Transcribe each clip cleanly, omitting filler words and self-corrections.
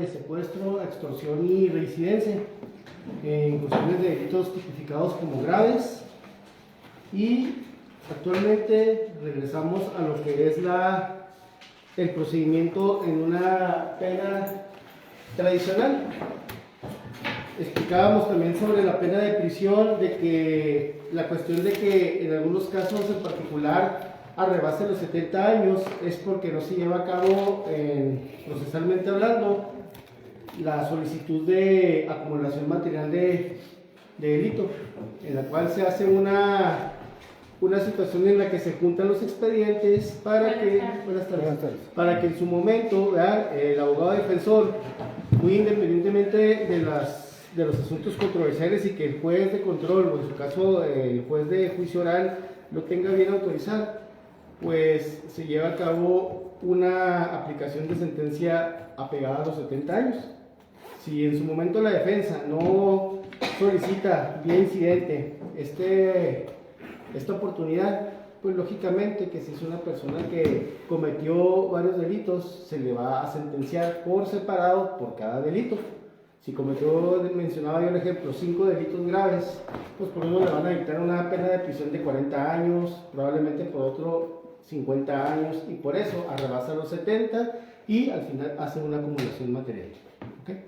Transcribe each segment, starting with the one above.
de secuestro, extorsión y reincidencia en cuestiones de delitos tipificados como graves, y actualmente regresamos a lo que es el procedimiento en una pena tradicional. Explicábamos también sobre la pena de prisión, de que la cuestión de que en algunos casos en particular arrebase los 70 años es porque no se lleva a cabo, procesalmente hablando, la solicitud de acumulación material de delito, en la cual se hace una situación en la que se juntan los expedientes para que en su momento, ¿verdad?, el abogado defensor, muy independientemente de los asuntos controversiales, y que el juez de control, o en su caso el juez de juicio oral, lo tenga bien autorizar, pues se lleva a cabo una aplicación de sentencia apegada a los 70 años. Si en su momento la defensa no solicita vía incidente esta oportunidad, pues lógicamente que si es una persona que cometió varios delitos, se le va a sentenciar por separado por cada delito. Si cometió, mencionaba yo el ejemplo, 5 delitos graves, pues por uno le van a dictar una pena de prisión de 40 años, probablemente por otro 50 años, y por eso arrebasa los 70 y al final hace una acumulación material. ¿Okay?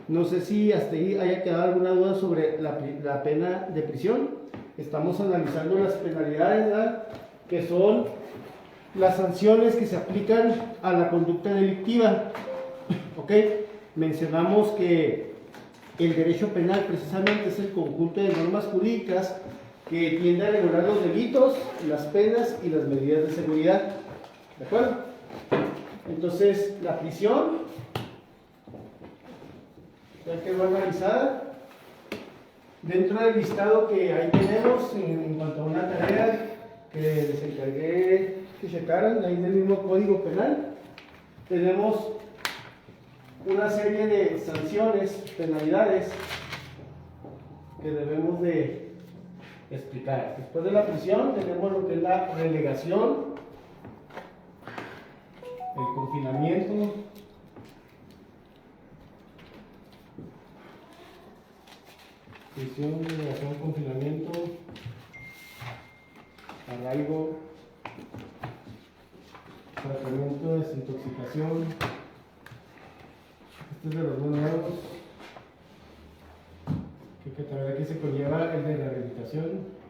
No sé si hasta ahí haya quedado alguna duda sobre la pena de prisión. Estamos analizando las penalidades, ¿verdad?, que son las sanciones que se aplican a la conducta delictiva. ¿Ok? Mencionamos que el derecho penal precisamente es el conjunto de normas jurídicas que tiende a regular los delitos, las penas y las medidas de seguridad. ¿De acuerdo? Entonces, la prisión ya quedó analizada. Dentro del listado que ahí tenemos, en cuanto a una tarea que les encargué que checaran, ahí del mismo Código Penal, tenemos una serie de sanciones, penalidades, que debemos de explicar. Después de la prisión tenemos lo que es la relegación, el confinamiento, prisión, relegación, confinamiento, arraigo, tratamiento de desintoxicación. Este es de los nuevos, que también aquí se conlleva el de rehabilitación.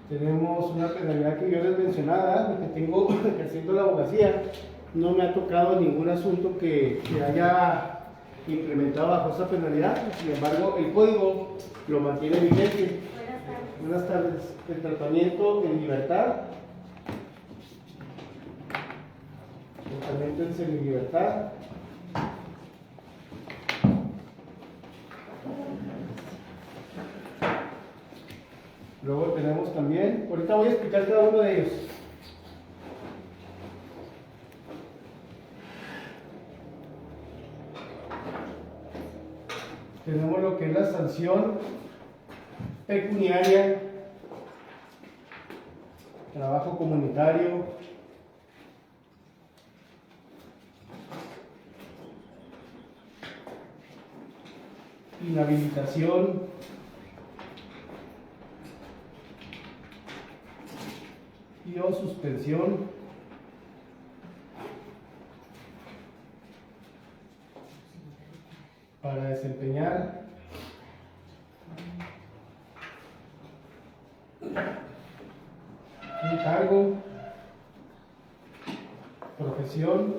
Tenemos una penalidad que yo les mencionaba, que tengo ejerciendo la abogacía. No me ha tocado ningún asunto que haya implementado bajo esa penalidad. Sin embargo, el código lo mantiene vigente. Buenas tardes. El tratamiento en libertad. Tratamiento en semilibertad. Luego tenemos también, ahorita voy a explicar cada uno de ellos. Tenemos lo que es la sanción pecuniaria, trabajo comunitario, inhabilitación, y o suspensión, para desempeñar un cargo, profesión,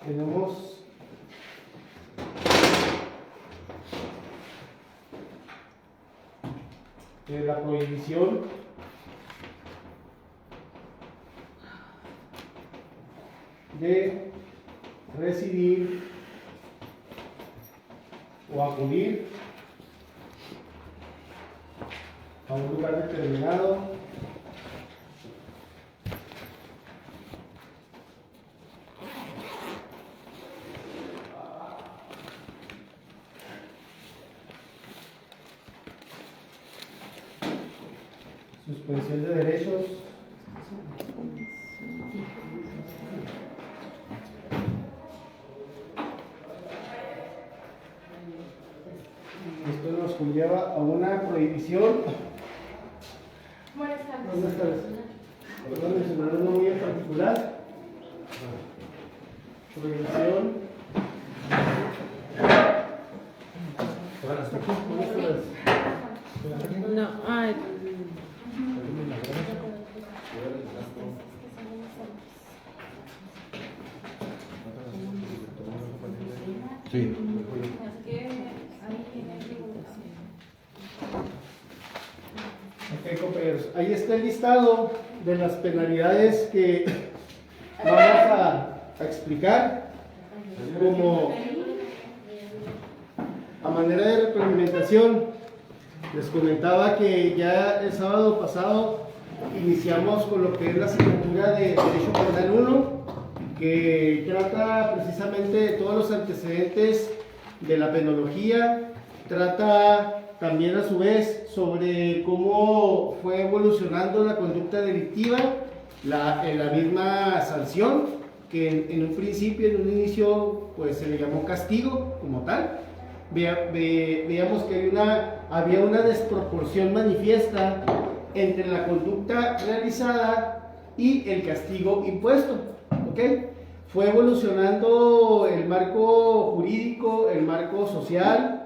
tenemos la prohibición de residir o acudir a un lugar determinado suspensión de derechos. Esto nos conlleva a una prohibición. Buenas tardes. Buenas tardes. Vamos a mencionar uno muy en particular. Prohibición. Buenas tardes. No, ay. Sí. Ok, compañeros, ahí está el listado de las penalidades que vamos a explicar como a manera de retroalimentación. Les comentaba que ya el sábado pasado iniciamos con lo que es la asignatura de Derecho Penal 1, que trata precisamente de todos los antecedentes de la penología, trata también a su vez sobre cómo fue evolucionando la conducta delictiva, la misma sanción, que en un principio, en un inicio, pues se le llamó castigo como tal. Veíamos que había una desproporción manifiesta entre la conducta realizada y el castigo impuesto. ¿Okay? Fue evolucionando el marco jurídico, el marco social.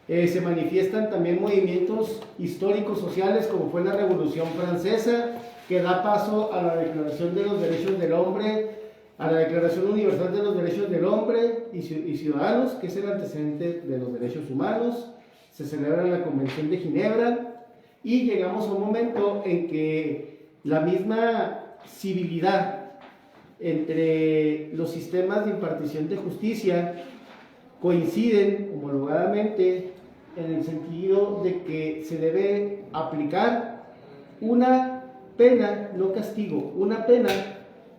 Se manifiestan también movimientos históricos sociales como fue la Revolución Francesa, que da paso a la Declaración de los Derechos del Hombre, a la Declaración Universal de los Derechos del Hombre y Ciudadanos, que es el antecedente de los derechos humanos. Se celebra la Convención de Ginebra y llegamos a un momento en que la misma civilidad entre los sistemas de impartición de justicia coinciden homologadamente en el sentido de que se debe aplicar una pena, no castigo, una pena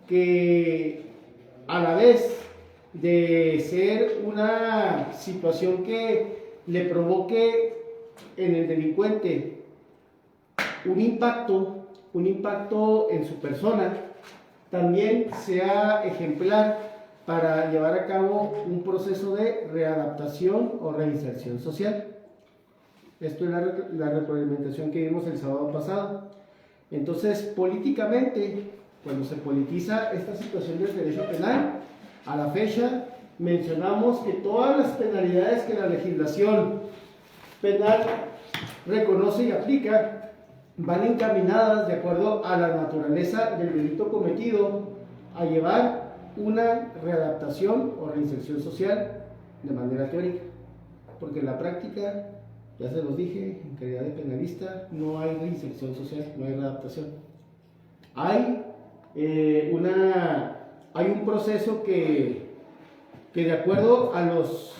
que a la vez de ser una situación que le provoque en el delincuente un impacto en su persona, también sea ejemplar para llevar a cabo un proceso de readaptación o reinserción social. Esto es la retroalimentación que vimos el sábado pasado. Entonces, políticamente, cuando se politiza esta situación del derecho penal, a la fecha mencionamos que todas las penalidades que la legislación penal reconoce y aplica van encaminadas de acuerdo a la naturaleza del delito cometido a llevar una readaptación o reinserción social de manera teórica, porque en la práctica, ya se los dije, en calidad de penalista no hay reinserción social, no hay readaptación. Hay un proceso que de acuerdo a los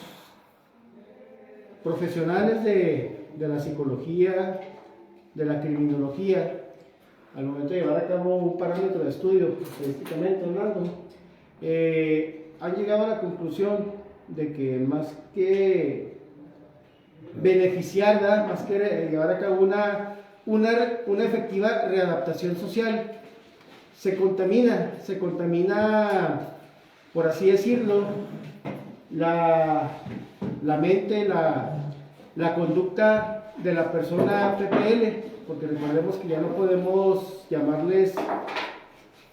profesionales de la psicología, de la criminología, al momento de llevar a cabo un parámetro de estudio, estadísticamente hablando, han llegado a la conclusión de que más que beneficiar, más que llevar a cabo una efectiva readaptación social, se contamina, por así decirlo, la mente, la conducta de la persona PPL, porque recordemos que ya no podemos llamarles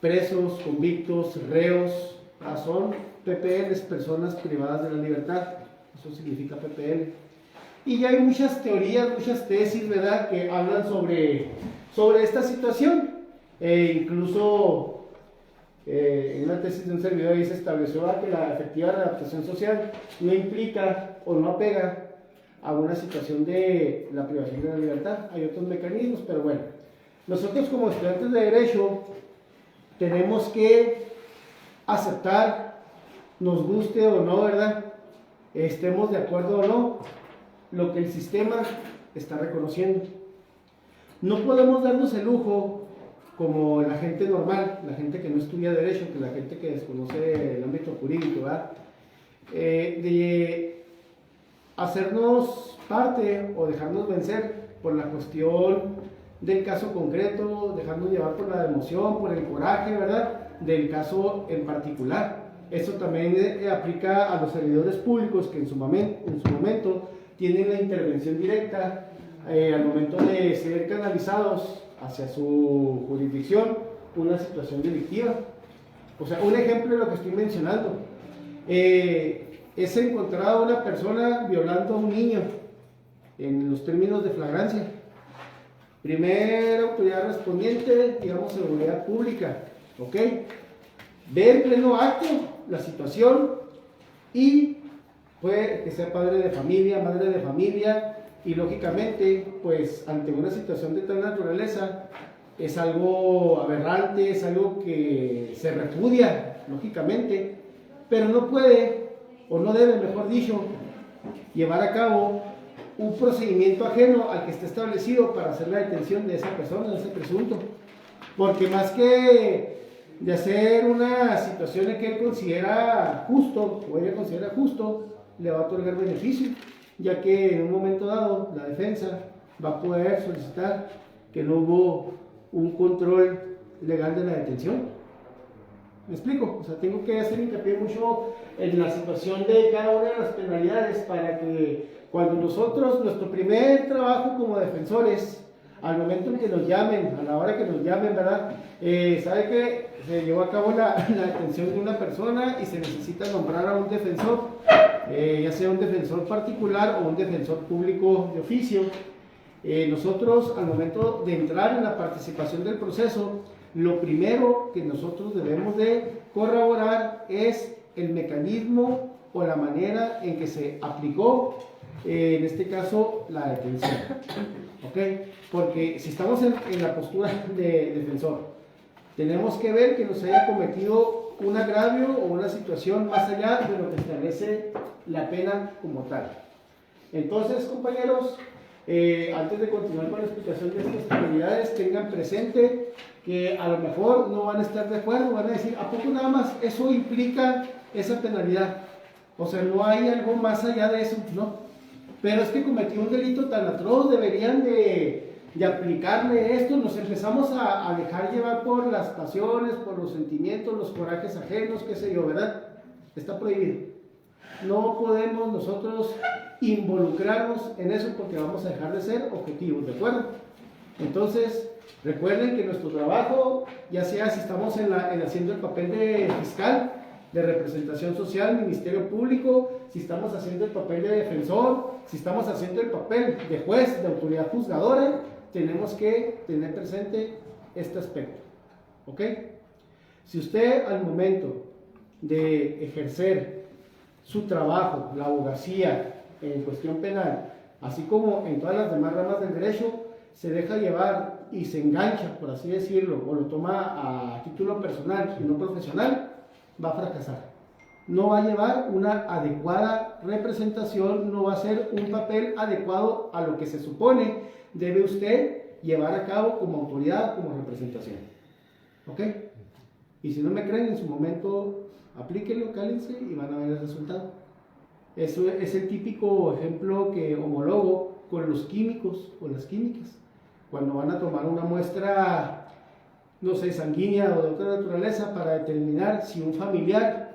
presos, convictos, reos, son PPLs, personas privadas de la libertad, eso significa PPL. Y ya hay muchas teorías, muchas tesis, ¿verdad?, que hablan sobre esta situación. Incluso en una tesis de un servidor ahí se estableció que la efectiva readaptación social no implica o no apega a una situación de la privación de la libertad. Hay otros mecanismos, pero bueno, nosotros como estudiantes de Derecho tenemos que aceptar, nos guste o no, ¿verdad?, estemos de acuerdo o no, lo que el sistema está reconociendo. No podemos darnos el lujo, como la gente normal, la gente que no estudia Derecho, que la gente que desconoce el ámbito jurídico, ¿verdad?, de hacernos parte o dejarnos vencer por la cuestión del caso concreto, dejando llevar por la emoción, por el coraje, ¿verdad?, del caso en particular. Eso también aplica a los servidores públicos que en su momento tienen la intervención directa al momento de ser canalizados hacia su jurisdicción una situación delictiva. O sea, un ejemplo de lo que estoy mencionando es encontrar a una persona violando a un niño en los términos de flagrancia. Primera autoridad respondiente, digamos, seguridad pública, ¿ok? Ve en pleno acto la situación y puede que sea padre de familia, madre de familia, y lógicamente, pues ante una situación de tal naturaleza, es algo aberrante, es algo que se repudia, lógicamente, pero no puede, o no debe, mejor dicho, llevar a cabo un procedimiento ajeno al que está establecido para hacer la detención de esa persona, de ese presunto. Porque más que de hacer una situación en que él considera justo, o ella considera justo, le va a otorgar beneficio, ya que en un momento dado la defensa va a poder solicitar que no hubo un control legal de la detención. ¿Me explico? O sea, tengo que hacer hincapié mucho en la situación de cada una de las penalidades para que cuando nosotros, nuestro primer trabajo como defensores, al momento en que nos llamen, a la hora que nos llamen, ¿verdad? Sabe que se llevó a cabo la detención de una persona y se necesita nombrar a un defensor, ya sea un defensor particular o un defensor público de oficio. Nosotros, al momento de entrar en la participación del proceso, lo primero que nosotros debemos de corroborar es el mecanismo o la manera en que se aplicó, en este caso, la detención. ¿Ok? Porque si estamos en la postura de defensor, tenemos que ver que nos haya cometido un agravio o una situación más allá de lo que establece la pena como tal. Entonces, compañeros, antes de continuar con la explicación de estas penalidades, tengan presente que a lo mejor no van a estar de acuerdo, van a decir, ¿a poco nada más eso implica esa penalidad? O sea, no hay algo más allá de eso, ¿no? Pero es que cometió un delito tan atroz, deberían de aplicarle esto. Nos empezamos a dejar llevar por las pasiones, por los sentimientos, los corajes ajenos, qué sé yo, ¿verdad? Está prohibido. No podemos nosotros involucrarnos en eso porque vamos a dejar de ser objetivos, ¿de acuerdo? Entonces, recuerden que nuestro trabajo, ya sea si estamos haciendo el papel de fiscal, de representación social, ministerio público, si estamos haciendo el papel de defensor, si estamos haciendo el papel de juez, de autoridad juzgadora, tenemos que tener presente este aspecto, ¿ok? Si usted al momento de ejercer su trabajo, la abogacía en cuestión penal, así como en todas las demás ramas del derecho, se deja llevar y se engancha, por así decirlo, o lo toma a título personal y no profesional, va a fracasar. No va a llevar una adecuada representación, no va a ser un papel adecuado a lo que se supone debe usted llevar a cabo como autoridad, como representación. ¿Ok? Y si no me creen, en su momento aplíquenlo, cálense y van a ver el resultado. Eso es el típico ejemplo que homologo con los químicos o las químicas. Cuando van a tomar una muestra, no sé, sanguínea o de otra naturaleza para determinar si un familiar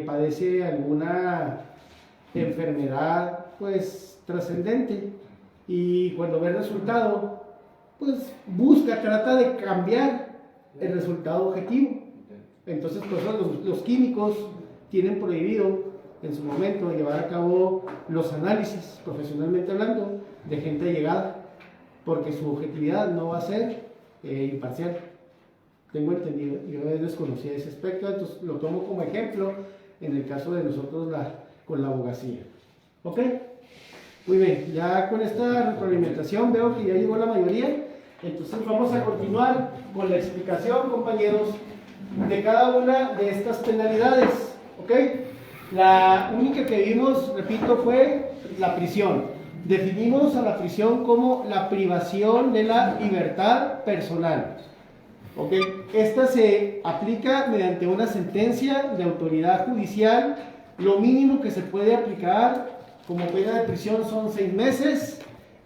padece alguna enfermedad pues trascendente, y cuando ve el resultado pues trata de cambiar el resultado objetivo. Entonces por eso los químicos tienen prohibido en su momento llevar a cabo los análisis, profesionalmente hablando, de gente allegada, porque su objetividad no va a ser imparcial. Tengo entendido, yo desconocía ese aspecto, entonces lo tomo como ejemplo en el caso de nosotros con la abogacía. ¿Ok? Muy bien, ya con esta retroalimentación veo que ya llegó la mayoría, entonces vamos a continuar con la explicación, compañeros, de cada una de estas penalidades. ¿Ok? La única que vimos, repito, fue la prisión. Definimos a la prisión como la privación de la libertad personal. ¿Ok? Esta se aplica mediante una sentencia de autoridad judicial. Lo mínimo que se puede aplicar como pena de prisión son 6 meses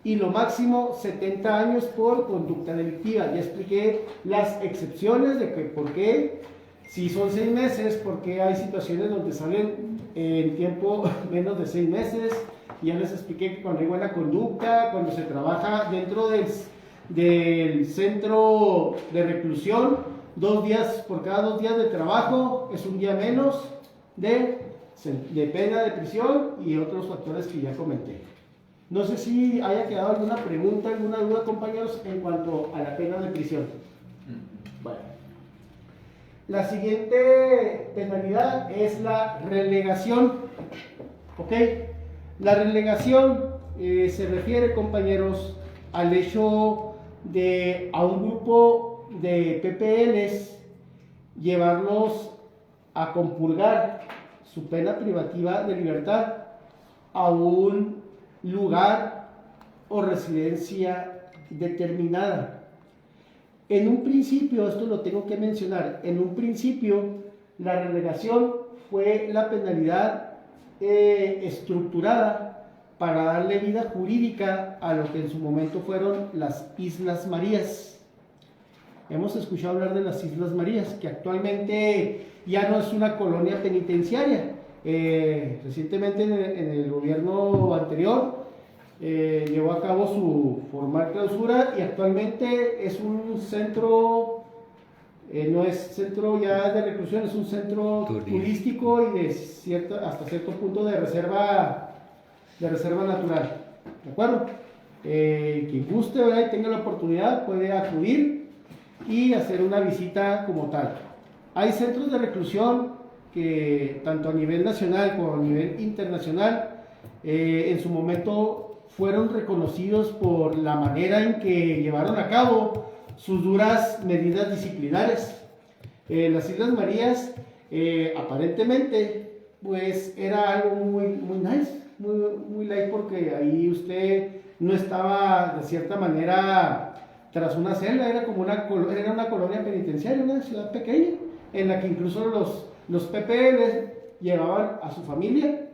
y lo máximo 70 años por conducta delictiva. Ya expliqué las excepciones de que por qué, si son 6 meses, porque hay situaciones donde salen en tiempo menos de 6 meses. Ya les expliqué que cuando hay buena conducta, cuando se trabaja dentro del centro de reclusión, 2 días por cada 2 días de trabajo es un día menos de pena de prisión y otros factores que ya comenté. No sé si haya quedado alguna pregunta, alguna duda, compañeros, en cuanto a la pena de prisión. Bueno. La siguiente penalidad es la relegación. ¿Ok? La relegación se refiere, compañeros, al hecho de a un grupo de PPLs llevarlos a compurgar su pena privativa de libertad a un lugar o residencia determinada. En un principio, esto lo tengo que mencionar, en un principio la relegación fue la penalidad estructurada para darle vida jurídica a lo que en su momento fueron las Islas Marías. Hemos escuchado hablar de las Islas Marías, que actualmente ya no es una colonia penitenciaria. Recientemente en el gobierno anterior llevó a cabo su formal clausura y actualmente es un centro, no es centro ya de reclusión, es un centro turístico y de hasta cierto punto de reserva natural. ¿De acuerdo? Quien guste, ¿verdad?, y tenga la oportunidad puede acudir y hacer una visita como tal. Hay centros de reclusión que tanto a nivel nacional como a nivel internacional en su momento fueron reconocidos por la manera en que llevaron a cabo sus duras medidas disciplinares. Las Islas Marías aparentemente pues era algo muy nice, muy light, porque ahí usted no estaba de cierta manera tras una celda, era una colonia penitenciaria, una ciudad pequeña en la que incluso los PPL llevaban a su familia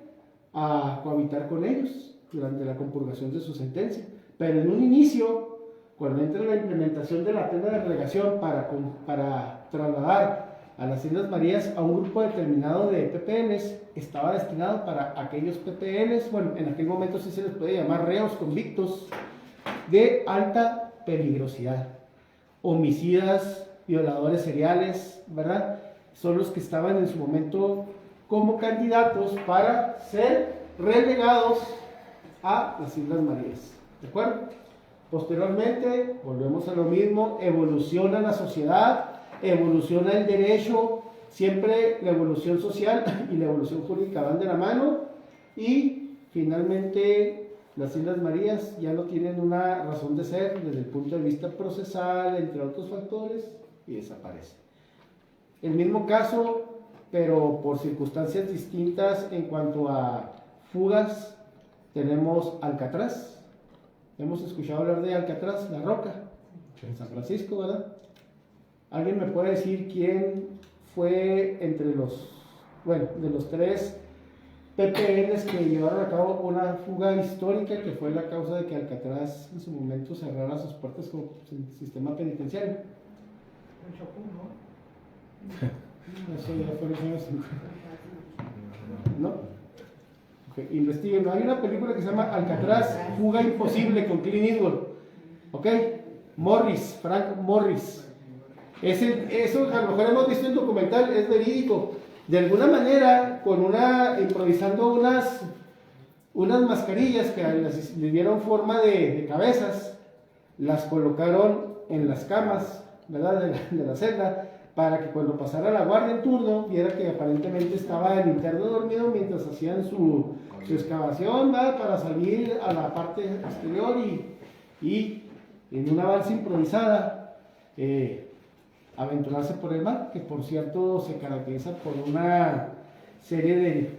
a cohabitar con ellos durante la compurgación de su sentencia. Pero en un inicio, cuando entra la implementación de la pena de relegación para trasladar a las Islas Marías a un grupo determinado de PPLs, estaba destinado para aquellos PPLs, bueno, en aquel momento sí se les puede llamar reos convictos de alta peligrosidad, homicidas, violadores seriales, ¿verdad? Son los que estaban en su momento como candidatos para ser relegados a las Islas Marías. ¿De acuerdo? Posteriormente, volvemos a lo mismo, evoluciona la sociedad, evoluciona el derecho, siempre la evolución social y la evolución jurídica van de la mano, y finalmente las Islas Marías ya no tienen una razón de ser desde el punto de vista procesal, entre otros factores, y desaparece. El mismo caso, pero por circunstancias distintas en cuanto a fugas, tenemos Alcatraz. Hemos escuchado hablar de Alcatraz, La Roca, en San Francisco, ¿verdad? ¿Alguien me puede decir quién fue de los 3 PPLs que llevaron a cabo una fuga histórica que fue la causa de que Alcatraz en su momento cerrara sus puertas como sistema penitenciario? El Chapú, ¿no? Eso ya fue en los años 50. ¿No? Okay, investiguen. Hay una película que se llama Alcatraz, Fuga Imposible, con Clint Eastwood. ¿Ok? Frank Morris. Eso a lo mejor hemos visto en documental, es verídico. De alguna manera, improvisando unas mascarillas que le dieron forma de cabezas, las colocaron en las camas, ¿verdad?, de la celda, para que cuando pasara la guardia en turno viera que aparentemente estaba el interno dormido mientras hacían su excavación, ¿verdad?, para salir a la parte exterior y en una balsa improvisada aventurarse por el mar, que por cierto se caracteriza por una serie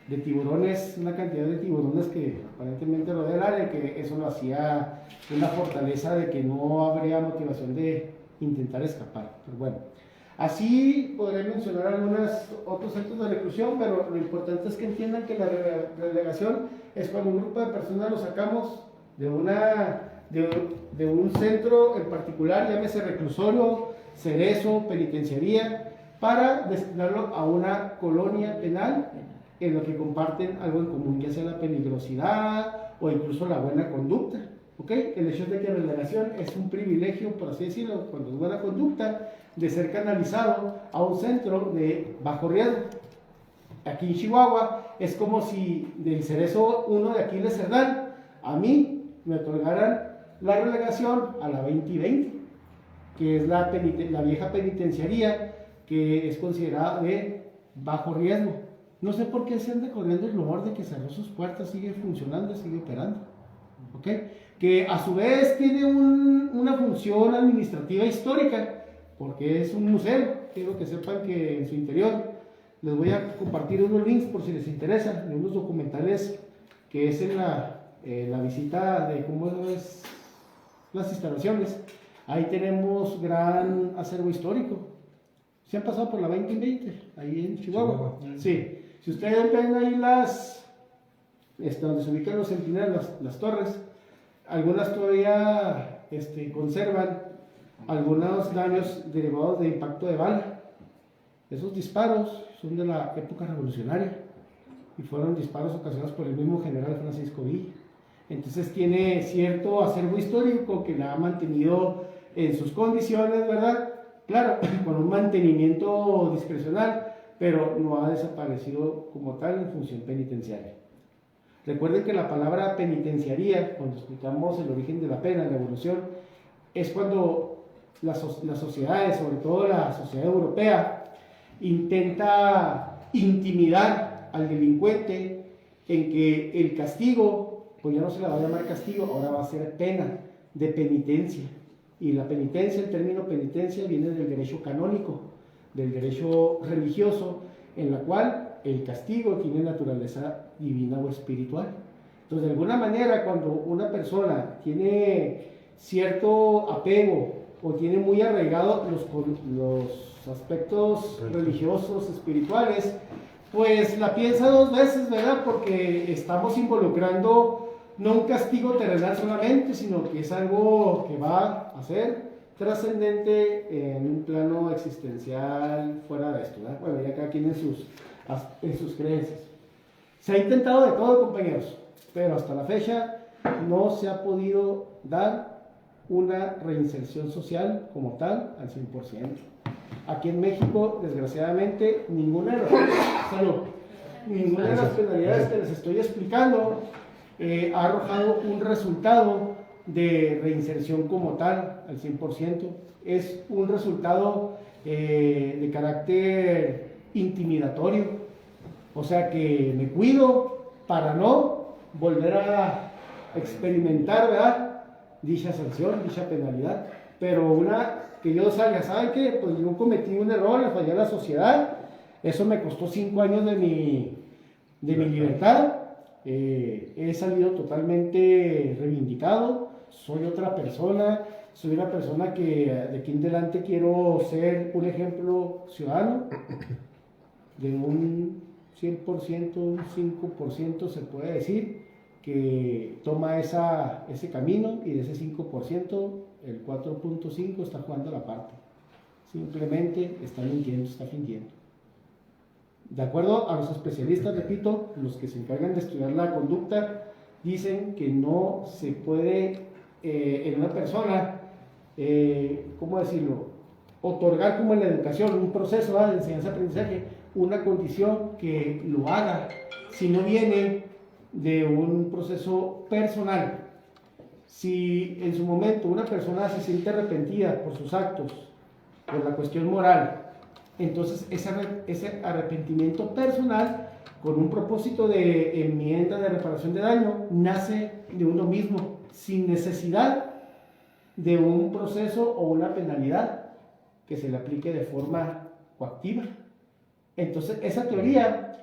de tiburones, una cantidad de tiburones que aparentemente rodea el área, que eso lo hacía una fortaleza de que no habría motivación de intentar escapar. Pero bueno, así podré mencionar algunos otros centros de reclusión, pero lo importante es que entiendan que la relegación es cuando un grupo de personas los sacamos de un centro en particular, llámese reclusorio, cerezo, penitenciaría, para destinarlo a una colonia penal en lo que comparten algo en común, ya sea la peligrosidad o incluso la buena conducta. ¿Okay? El hecho de que la relegación es un privilegio, por así decirlo, cuando es buena conducta, de ser canalizado a un centro de bajo riesgo. Aquí en Chihuahua es como si del Cerezo 1 de Aquiles Cerdán a mí me otorgaran la relegación a la 2020, que es la vieja penitenciaría, que es considerada de bajo riesgo. No sé por qué se anda corriendo el rumor de que cerró sus puertas, sigue funcionando, sigue operando. ¿Okay? Que a su vez tiene una función administrativa histórica, porque es un museo. Quiero que sepan que en su interior les voy a compartir unos links por si les interesa, de unos documentales que es en la visita de cómo es las instalaciones. Ahí tenemos gran acervo histórico. ¿Se han pasado por la 2020? Ahí en Chihuahua. Sí. Si ustedes ven ahí donde se ubican los centinelas, las torres, algunas todavía conservan algunos daños derivados de impacto de bala. Esos disparos son de la época revolucionaria y fueron disparos ocasionados por el mismo general Francisco Villa. Entonces tiene cierto acervo histórico que la ha mantenido en sus condiciones, ¿verdad? Claro, con un mantenimiento discrecional, pero no ha desaparecido como tal en función penitenciaria. Recuerden que la palabra penitenciaría, cuando explicamos el origen de la pena, la evolución, es cuando las sociedades, sobre todo la sociedad europea, intenta intimidar al delincuente en que el castigo, pues ya no se la va a llamar castigo, ahora va a ser pena de penitencia. Y la penitencia, el término penitencia viene del derecho canónico, del derecho religioso, en la cual el castigo tiene naturaleza divina o espiritual. Entonces, de alguna manera, cuando una persona tiene cierto apego o tiene muy arraigado los aspectos religiosos, espirituales, pues la piensa dos veces, ¿verdad? Porque estamos involucrando no un castigo terrenal solamente, sino que es algo que va a ser trascendente en un plano existencial fuera de esto, ¿verdad? Bueno, ya cada quien en sus creencias. Se ha intentado de todo, compañeros, pero hasta la fecha no se ha podido dar una reinserción social como tal al 100%. Aquí en México, desgraciadamente, ninguna de las penalidades que les estoy explicando ha arrojado un resultado de reinserción como tal al 100%. Es un resultado de carácter intimidatorio, o sea que me cuido para no volver a experimentar, ¿verdad?, dicha sanción, dicha penalidad. Pero una que yo salga, ¿saben qué? Pues yo cometí un error, le fallé a la sociedad, eso me costó 5 años de mi libertad, he salido totalmente reivindicado, soy otra persona, soy una persona que de aquí en adelante quiero ser un ejemplo ciudadano, de un 100%, un 5% se puede decir, que toma ese camino, y de ese 5%, el 4.5 está jugando la parte. Simplemente está mintiendo, está fingiendo. De acuerdo a los especialistas, repito, los que se encargan de estudiar la conducta, dicen que no se puede en una persona, ¿cómo decirlo?, otorgar como en la educación un proceso de enseñanza-aprendizaje, una condición que lo haga si no viene de un proceso personal. Si en su momento una persona se siente arrepentida por sus actos, por la cuestión moral, entonces ese arrepentimiento personal, con un propósito de enmienda, de reparación de daño, nace de uno mismo, sin necesidad de un proceso o una penalidad que se le aplique de forma coactiva. Entonces esa teoría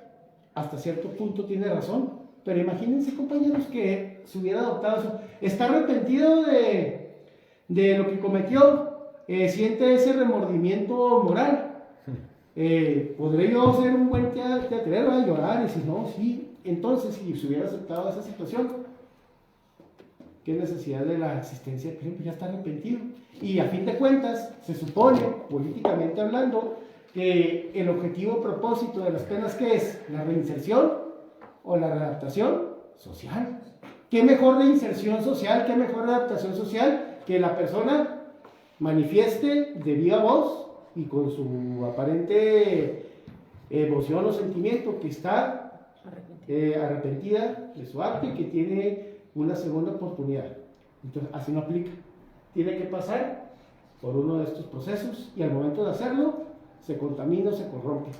hasta cierto punto tiene razón, pero imagínense, compañeros, que se hubiera adoptado eso. Está arrepentido de lo que cometió, siente ese remordimiento moral. ¿Podré yo ser un buen teatrero a llorar? Y si no, sí. Entonces, si se hubiera aceptado esa situación, qué necesidad de la existencia de prisión, pues ya está arrepentido. Y a fin de cuentas, se supone, políticamente hablando, que el objetivo propósito de las penas, ¿qué es? ¿La reinserción o la readaptación social? ¿Qué mejor reinserción social, qué mejor adaptación social que la persona manifieste de viva voz y con su aparente emoción o sentimiento que está arrepentida de su acto y que tiene una segunda oportunidad? Entonces, así no aplica. Tiene que pasar por uno de estos procesos y al momento de hacerlo, se contamina o se corrompe.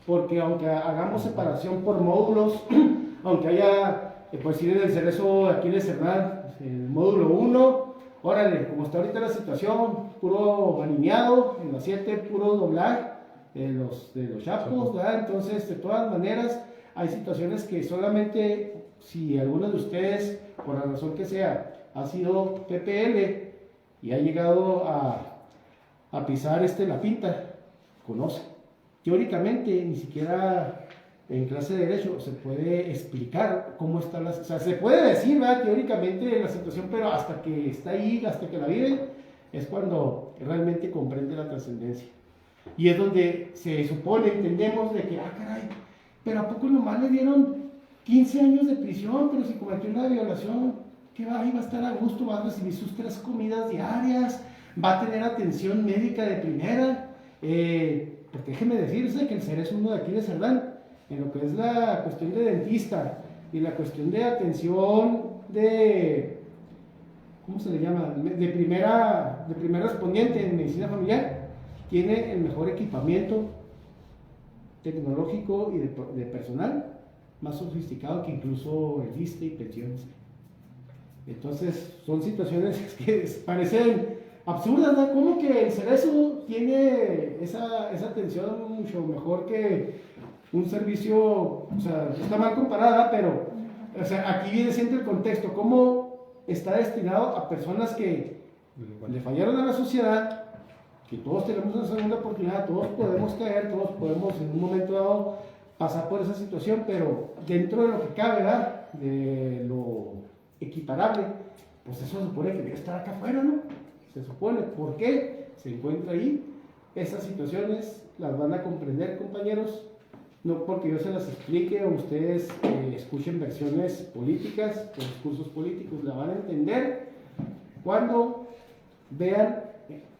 Porque aunque hagamos separación por módulos, aunque haya, por decir en el Cerezo, aquí en el Cerdán, el módulo 1, órale, como está ahorita la situación, puro alineado, en las 7 puro doblar de los chapos, ¿verdad? Entonces, de todas maneras, hay situaciones que solamente si alguno de ustedes, por la razón que sea, ha sido PPL y ha llegado a pisar la pinta, conoce. Teóricamente, ni siquiera en clase de Derecho se puede explicar cómo está la... O sea, se puede decir, ¿verdad? Teóricamente la situación, pero hasta que está ahí, hasta que la vive, es cuando realmente comprende la trascendencia. Y es donde se supone, entendemos, de que, caray, pero ¿a poco nomás le dieron 15 años de prisión? Pero si cometió una violación, ¿qué va? Ahí va a estar a gusto, va a recibir sus 3 comidas diarias, va a tener atención médica de primera. Porque déjeme decirse que el Cerezo uno de aquí de Cerdán, en lo que es la cuestión de dentista y la cuestión de atención de, ¿cómo se le llama? De primera respondiente en medicina familiar, tiene el mejor equipamiento tecnológico y de personal, más sofisticado que incluso el ISSSTE y pensiones. Entonces, son situaciones que parecen absurdas, ¿no? ¿Cómo que el Cerezo tiene esa atención mucho mejor que un servicio? O sea, está mal comparada, pero o sea, aquí viene siempre el contexto, cómo está destinado a personas que le fallaron a la sociedad, que todos tenemos una segunda oportunidad, todos podemos caer, todos podemos en un momento dado pasar por esa situación, pero dentro de lo que cabe, ¿verdad? De lo equiparable, pues eso se supone que debe estar acá afuera, ¿no? Se supone. ¿Por qué se encuentra ahí? Esas situaciones las van a comprender, compañeros, no porque yo se las explique o ustedes escuchen versiones políticas o discursos políticos, la van a entender cuando vean,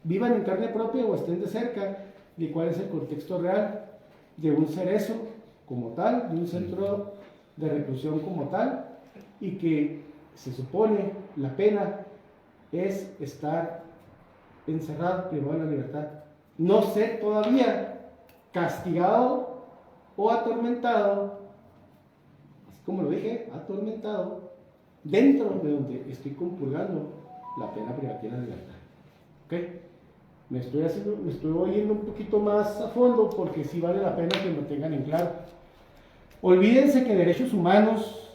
vivan en carne propia o estén de cerca de cuál es el contexto real de un Cerezo como tal, de un centro de reclusión como tal, y que se supone la pena es estar encerrado, privado de la libertad, no ser todavía castigado o atormentado, así como lo dije, atormentado, dentro de donde estoy compurgando la pena privativa de libertad. ¿Ok? Me estoy yendo un poquito más a fondo porque sí vale la pena que lo tengan en claro. Olvídense que derechos humanos,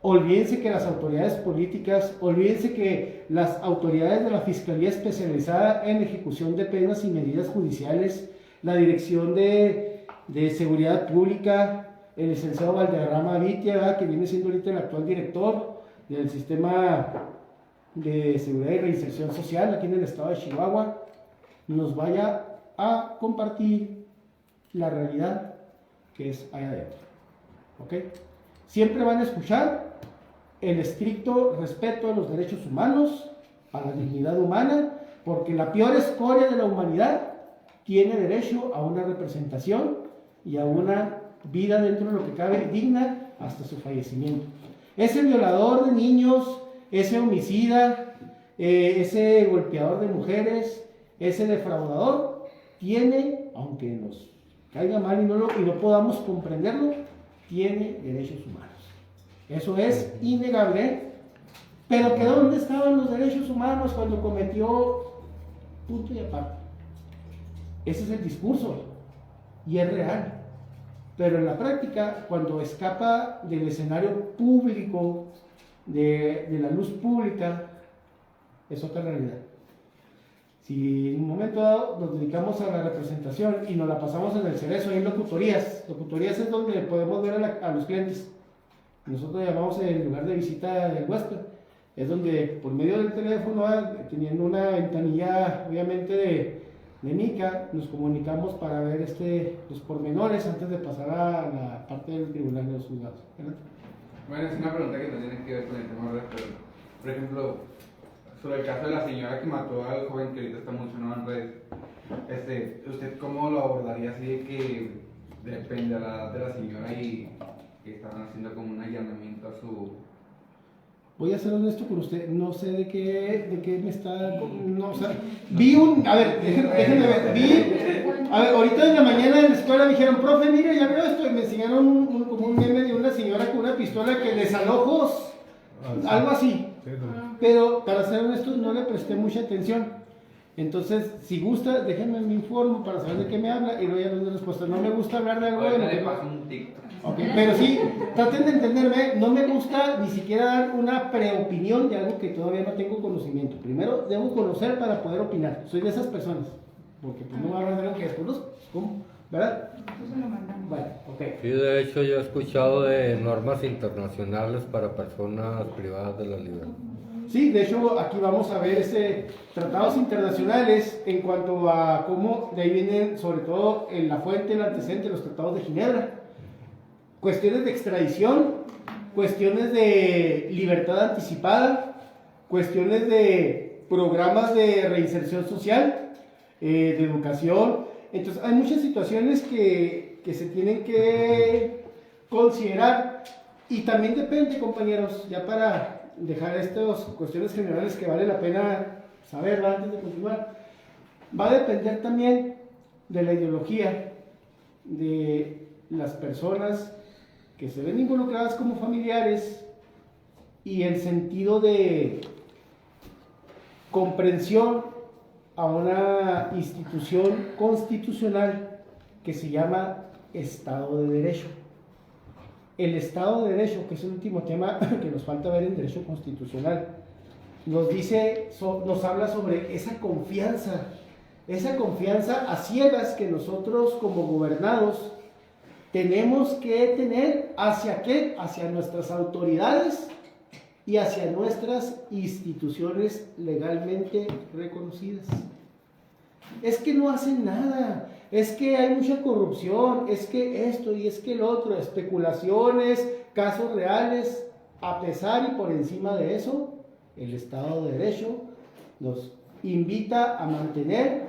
olvídense que las autoridades políticas, olvídense que las autoridades de la Fiscalía Especializada en Ejecución de Penas y Medidas Judiciales, la Dirección de Seguridad Pública, el licenciado Valderrama Vitia, que viene siendo ahorita el actual director del Sistema de Seguridad y Reinserción Social aquí en el estado de Chihuahua, nos vaya a compartir la realidad que es allá adentro. ¿Ok? Siempre van a escuchar el estricto respeto a los derechos humanos, a la dignidad humana, porque la peor escoria de la humanidad tiene derecho a una representación y a una vida dentro de lo que cabe digna hasta su fallecimiento. Ese violador de niños, ese homicida, ese golpeador de mujeres, ese defraudador, tiene, aunque nos caiga mal y no podamos comprenderlo, tiene derechos humanos. Eso es innegable. Pero que ¿dónde estaban los derechos humanos cuando cometió? Punto y aparte. Ese es el discurso y es real. Pero en la práctica, cuando escapa del escenario público, de la luz pública, es otra realidad. Si en un momento dado nos dedicamos a la representación y nos la pasamos en el Cerezo y en locutorías es donde podemos ver a los clientes. Nosotros llamamos el lugar de visita del huésped. es donde por medio del teléfono, teniendo una ventanilla obviamente de mica, nos comunicamos para ver los pormenores antes de pasar a la parte del tribunal de los juzgados, ¿verdad? Bueno, es una pregunta que no tiene que ver con el tema, ¿verdad? Pero, por ejemplo, sobre el caso de la señora que mató al joven que ahorita está muy sonado en redes, ¿usted cómo lo abordaría así de que depende de la edad de la señora y que estaban haciendo como un allanamiento a su... Voy a ser honesto con usted, no sé de qué me está... No, o sea, a ver, déjenme ver, a ver, ahorita en la mañana en la escuela me dijeron, profe, mire, ya veo esto, y me enseñaron como un meme de una señora con una pistola que desalojos, algo así, pero para ser honesto no le presté mucha atención. Entonces, si gusta, déjenme me informo para saber de qué me habla y luego ya les doy respuesta. No me gusta hablar de algo de lo que... paso un TikTok. Okay, pero sí, traten de entenderme, no me gusta ni siquiera dar una preopinión de algo que todavía no tengo conocimiento. Primero debo conocer para poder opinar, soy de esas personas, porque pues no voy a hablar de algo que desconozco, ¿cómo? ¿Verdad? Eso lo mandamos. Bueno, ok. Sí, de hecho yo he escuchado de normas internacionales para personas privadas de la libertad. Sí, de hecho aquí vamos a ver tratados internacionales en cuanto a cómo de ahí vienen sobre todo en la fuente, el antecedente, los tratados de Ginebra. Cuestiones de extradición, cuestiones de libertad anticipada, cuestiones de programas de reinserción social, de educación. Entonces hay muchas situaciones que se tienen que considerar y también depende, compañeros, ya para dejar estas cuestiones generales que vale la pena saber antes de continuar, va a depender también de la ideología de las personas que se ven involucradas como familiares y el sentido de comprensión a una institución constitucional que se llama Estado de Derecho. El Estado de Derecho, que es el último tema que nos falta ver en Derecho Constitucional, nos habla sobre esa confianza a ciegas que nosotros como gobernados tenemos que tener ¿hacia qué? Hacia nuestras autoridades y hacia nuestras instituciones legalmente reconocidas. Es que no hacen nada, es que hay mucha corrupción, es que esto y es que el otro, especulaciones, casos reales. A pesar y por encima de eso, el Estado de Derecho nos invita a mantener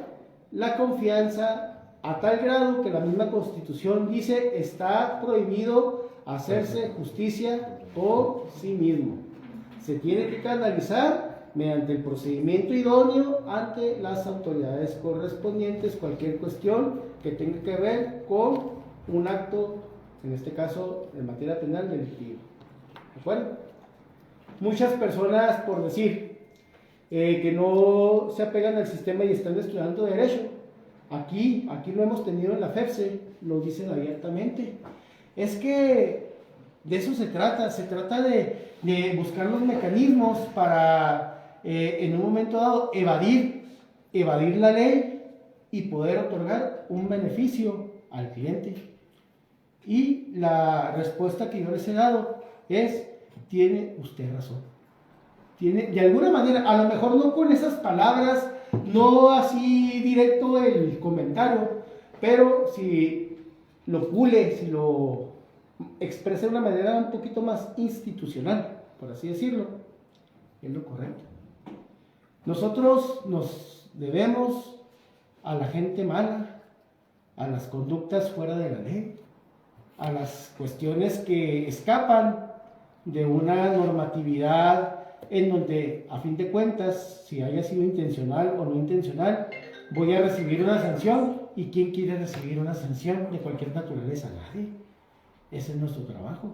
la confianza a tal grado que la misma Constitución dice está prohibido hacerse justicia por sí mismo. Se tiene que canalizar mediante el procedimiento idóneo ante las autoridades correspondientes cualquier cuestión que tenga que ver con un acto, en este caso en materia penal delictiva. ¿De acuerdo? Muchas personas, por decir, que no se apegan al sistema y están estudiando Derecho, aquí lo hemos tenido en la FEPSE, lo dicen abiertamente. Es que de eso se trata de buscar los mecanismos para en un momento dado evadir la ley y poder otorgar un beneficio al cliente. Y la respuesta que yo les he dado es: tiene usted razón. De alguna manera, a lo mejor no con esas palabras, no así directo el comentario, pero si lo pule, si lo expresa de una manera un poquito más institucional, por así decirlo, es lo correcto. Nosotros nos debemos a la gente mala, a las conductas fuera de la ley, a las cuestiones que escapan de una normatividad en donde, a fin de cuentas, si haya sido intencional o no intencional, voy a recibir una sanción. ¿Y quién quiere recibir una sanción de cualquier naturaleza? Nadie. Ese es nuestro trabajo.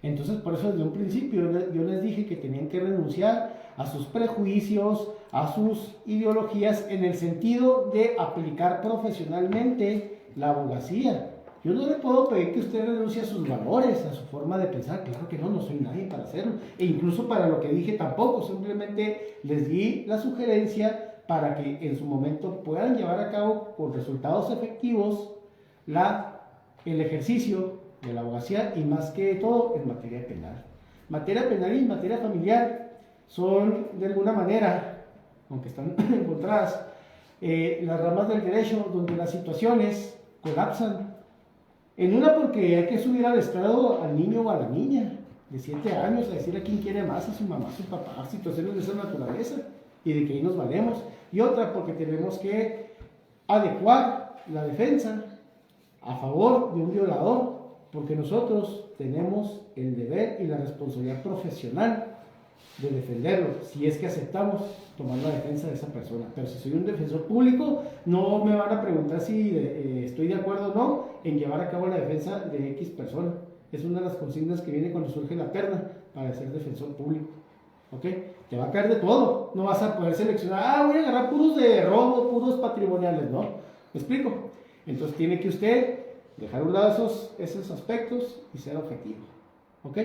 Entonces, por eso desde un principio yo les dije que tenían que renunciar a sus prejuicios, a sus ideologías, en el sentido de aplicar profesionalmente la abogacía. Yo no le puedo pedir que usted renuncie a sus valores, a su forma de pensar. Claro que no soy nadie para hacerlo. E incluso para lo que dije tampoco, simplemente les di la sugerencia para que en su momento puedan llevar a cabo con resultados efectivos el ejercicio de la abogacía, y más que todo en materia penal. Materia penal y materia familiar. son de alguna manera, aunque están encontradas, las ramas del derecho donde las situaciones colapsan. En una porque hay que subir al estrado al niño o a la niña de 7 años a decir a quién quiere más, a su mamá, a su papá, situaciones de esa naturaleza y de que ahí nos valemos. Y otra porque tenemos que adecuar la defensa a favor de un violador, porque nosotros tenemos el deber y la responsabilidad profesional de defenderlo, si es que aceptamos tomar la defensa de esa persona. Pero si soy un defensor público, no me van a preguntar si estoy de acuerdo o no en llevar a cabo la defensa de X persona. Es una de las consignas que viene cuando surge la perna para ser defensor público. ¿Ok? Te va a caer de todo, no vas a poder seleccionar, voy a agarrar puros de robo, puros patrimoniales, ¿no? ¿Me explico? Entonces tiene que usted dejar a un lado esos aspectos y ser objetivo. ¿Ok?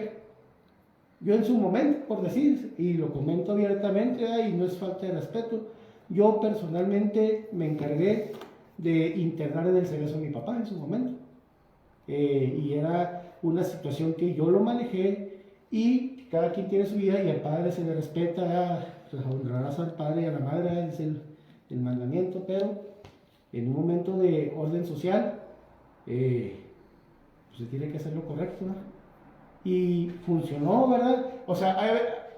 Yo en su momento, por decir, y lo comento abiertamente, y no es falta de respeto, yo personalmente me encargué de internar en el Cerezo a mi papá en su momento. Y era una situación que yo lo manejé y cada quien tiene su vida y al padre se le respeta, honrarás al padre y a la madre, es el mandamiento, pero en un momento de orden social, pues se tiene que hacer lo correcto, ¿no? Y funcionó, ¿verdad? O sea,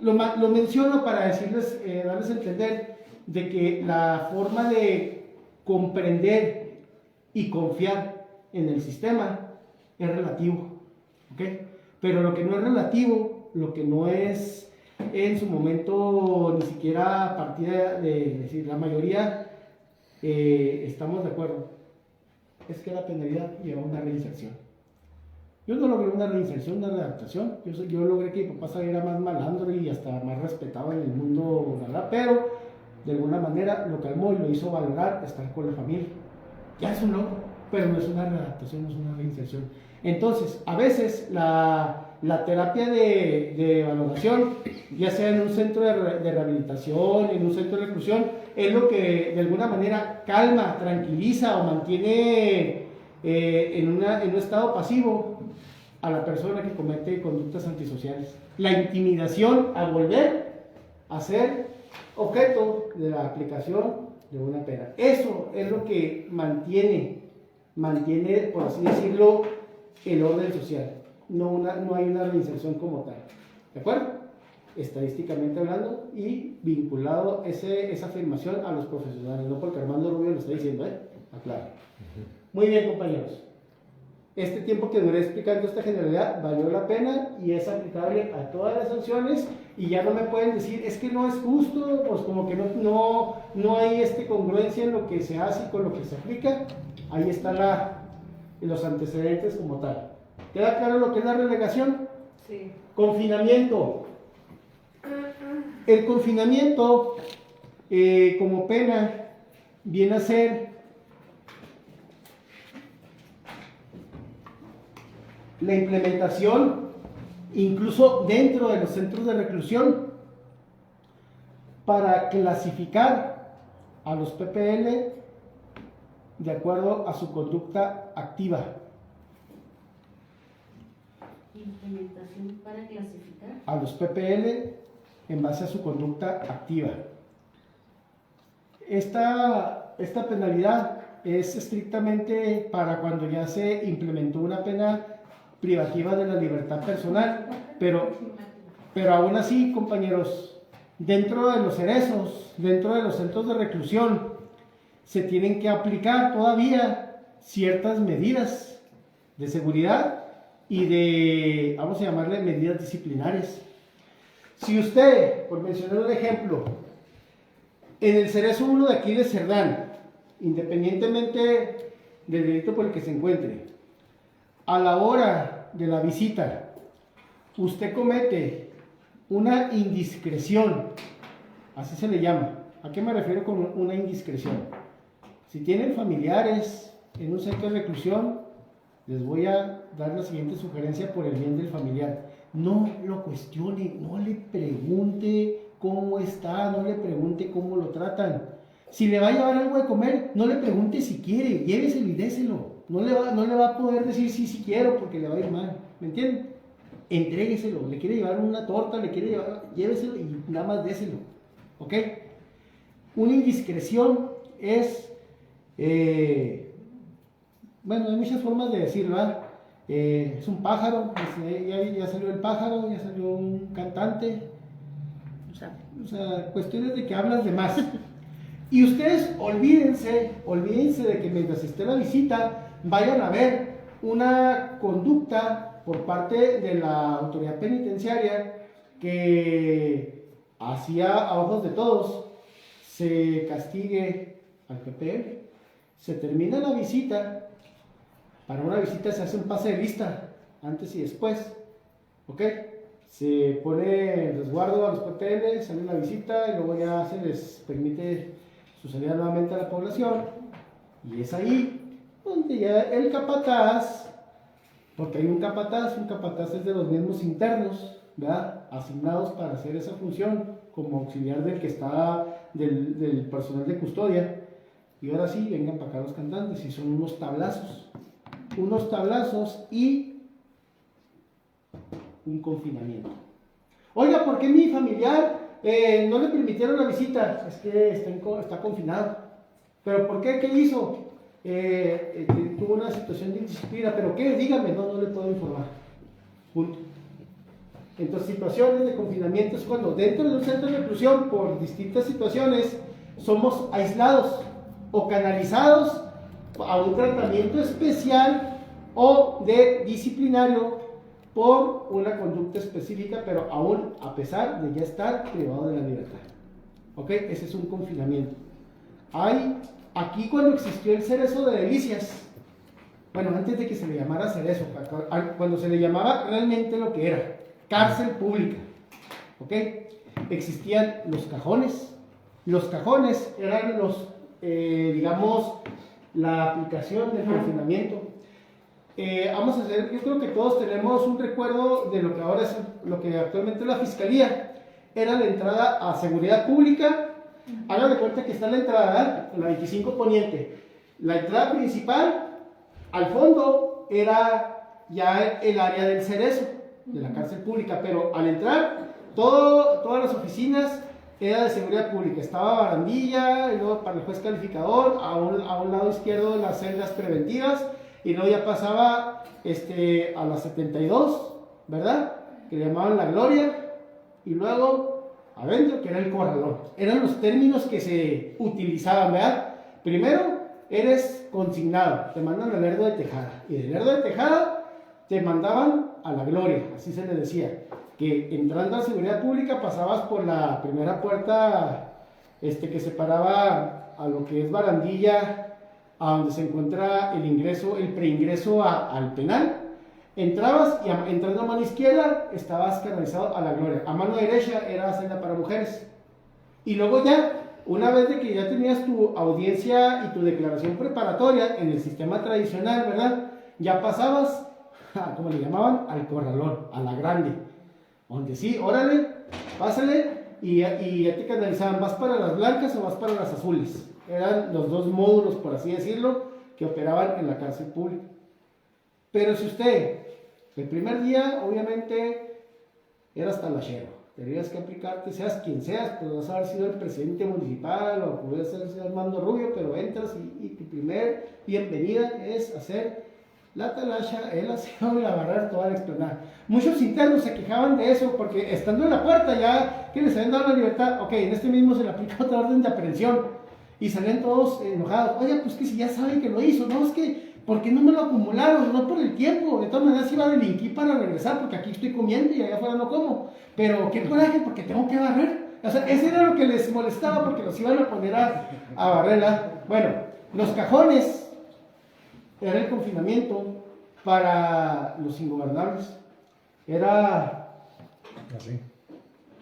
lo menciono para decirles, darles a entender de que la forma de comprender y confiar en el sistema es relativo, ¿ok? Pero lo que no es relativo, lo que no es en su momento ni siquiera partida de decir, la mayoría estamos de acuerdo, es que la penalidad lleva una reinserción. Yo no logré una reinserción, una readaptación. Yo logré que mi papá saliera más malandro y hasta más respetado en el mundo, ¿verdad? Pero de alguna manera lo calmó y lo hizo valorar estar con la familia. Ya es un loco, pero no es una readaptación, no es una reinserción. Entonces, a veces la terapia de valoración, ya sea en un centro de rehabilitación, en un centro de reclusión, es lo que de alguna manera calma, tranquiliza o mantiene en un estado pasivo a la persona que comete conductas antisociales. La intimidación a volver a ser objeto de la aplicación de una pena. Eso es lo que mantiene, por así decirlo, el orden social. No hay una reinserción como tal. ¿De acuerdo? Estadísticamente hablando y vinculado esa afirmación a los profesionales, no porque Armando Rubio lo está diciendo, aclaro. Muy bien, compañeros. Este tiempo que duré explicando esta generalidad valió la pena y es aplicable a todas las sanciones y ya no me pueden decir, es que no es justo, pues como que no hay congruencia en lo que se hace y con lo que se aplica. Ahí están los antecedentes como tal. ¿Queda claro lo que es la relegación? Sí. Confinamiento. El confinamiento como pena viene a ser la implementación, incluso dentro de los centros de reclusión, para clasificar a los PPL de acuerdo a su conducta activa. Implementación para clasificar A los PPL en base a su conducta activa. Esta penalidad es estrictamente para cuando ya se implementó una pena privativa de la libertad personal, pero aún así, compañeros, dentro de los cerezos, dentro de los centros de reclusión, se tienen que aplicar todavía ciertas medidas de seguridad y de, vamos a llamarle, medidas disciplinarias. Si usted, por mencionar un ejemplo, en el cerezo 1 de aquí de Cerdán, independientemente del delito por el que se encuentre, a la hora de la visita, usted comete una indiscreción, así se le llama. ¿A qué me refiero con una indiscreción? Si tienen familiares en un centro de reclusión, les voy a dar la siguiente sugerencia por el bien del familiar. No lo cuestione, no le pregunte cómo está, no le pregunte cómo lo tratan. Si le va a llevar algo de comer, no le pregunte si quiere, lléveselo y déselo. No le va a poder decir sí quiero porque le va a ir mal, ¿me entienden? entrégueselo. Le quiere llevar una torta, le quiere llevar, lléveselo y nada más déselo. ¿Ok? Una indiscreción es, bueno, hay muchas formas de decirlo, ¿verdad? Es un pájaro, ya salió el pájaro, ya salió un cantante. O sea, cuestiones de que hablas de más. Y ustedes olvídense de que mientras esté la visita vayan a ver una conducta por parte de la autoridad penitenciaria que hacia a ojos de todos se castigue al PPL. Se termina la visita. Para una visita se hace un pase de lista antes y después. ¿Ok? Se pone en resguardo a los PPL, sale la visita y luego ya se les permite su salida nuevamente a la población. Y es ahí donde ya el capataz, porque hay un capataz es de los mismos internos, ¿verdad? Asignados para hacer esa función como auxiliar del que está, del personal de custodia. Y ahora sí, vengan para acá los cantantes y son unos tablazos y un confinamiento. Oiga, ¿por qué mi familiar no le permitieron la visita? Es que está confinado. ¿Pero por qué? ¿Qué hizo? Tuvo una situación de indisciplina. ¿Pero qué? Dígame. No le puedo informar. Punto. Entonces, situaciones de confinamiento es cuando dentro de un centro de reclusión, por distintas situaciones, somos aislados o canalizados a un tratamiento especial o de disciplinario por una conducta específica, pero aún a pesar de ya estar privado de la libertad. ¿Ok? Ese es un confinamiento. Hay, aquí cuando existió el cerezo de Delicias, bueno, antes de que se le llamara cerezo, cuando se le llamaba realmente lo que era, cárcel pública. ¿Ok? Existían los cajones. Los cajones eran los, digamos, la aplicación del confinamiento. Vamos a hacer, yo creo que todos tenemos un recuerdo de lo que ahora es, lo que actualmente es la fiscalía. Era la entrada a seguridad pública. Hagan de cuenta que está la entrada, la 25 Poniente. La entrada principal, al fondo, era ya el área del cerezo, de la cárcel pública. Pero al entrar, todas las oficinas era de seguridad pública. Estaba barandilla, y luego para el juez calificador, a un lado izquierdo las celdas preventivas. Y luego ya pasaba a las 72, ¿verdad? Que le llamaban La Gloria. Y luego adentro, que era el corralón. Eran los términos que se utilizaban, ¿verdad? Primero, eres consignado. Te mandan al Lerdo de Tejada. Y del Lerdo de Tejada te mandaban a La Gloria. Así se le decía. Que entrando a seguridad pública pasabas por la primera puerta que separaba a lo que es barandilla, a donde se encuentra el ingreso, el preingreso al penal. Entrabas y entrando a mano izquierda estabas canalizado a La Gloria. A mano derecha era celda para mujeres. Y luego ya, una vez de que ya tenías tu audiencia y tu declaración preparatoria en el sistema tradicional, ¿verdad? Ya pasabas, como le llamaban, al corralón, a la grande. Donde sí, órale, pásale y ya te canalizaban. ¿Vas para las blancas o vas para las azules? Eran los dos módulos, por así decirlo, que operaban en la cárcel pública. Pero si usted, el primer día, obviamente, eras talachero, tenías que aplicarte, seas quien seas, pues vas a haber sido el presidente municipal o puedes ser Armando Rubio, pero entras y tu primer bienvenida es hacer la talacha, el aseo y la barrer toda la explanada. Muchos internos se quejaban de eso porque estando en la puerta ya que les habían dado la libertad, ok, en este mismo se le aplica otra orden de aprehensión. Y salían todos enojados. Oye, pues que si ya saben que lo hizo, no, es que, ¿por qué no me lo acumularon? No por el tiempo. De todas maneras iba a delinquir para regresar, porque aquí estoy comiendo y allá afuera no como. Pero qué coraje, porque tengo que barrer. O sea, ese era lo que les molestaba, porque los iban a poner a barrerla. Bueno, los cajones era el confinamiento para los ingobernables. Era así.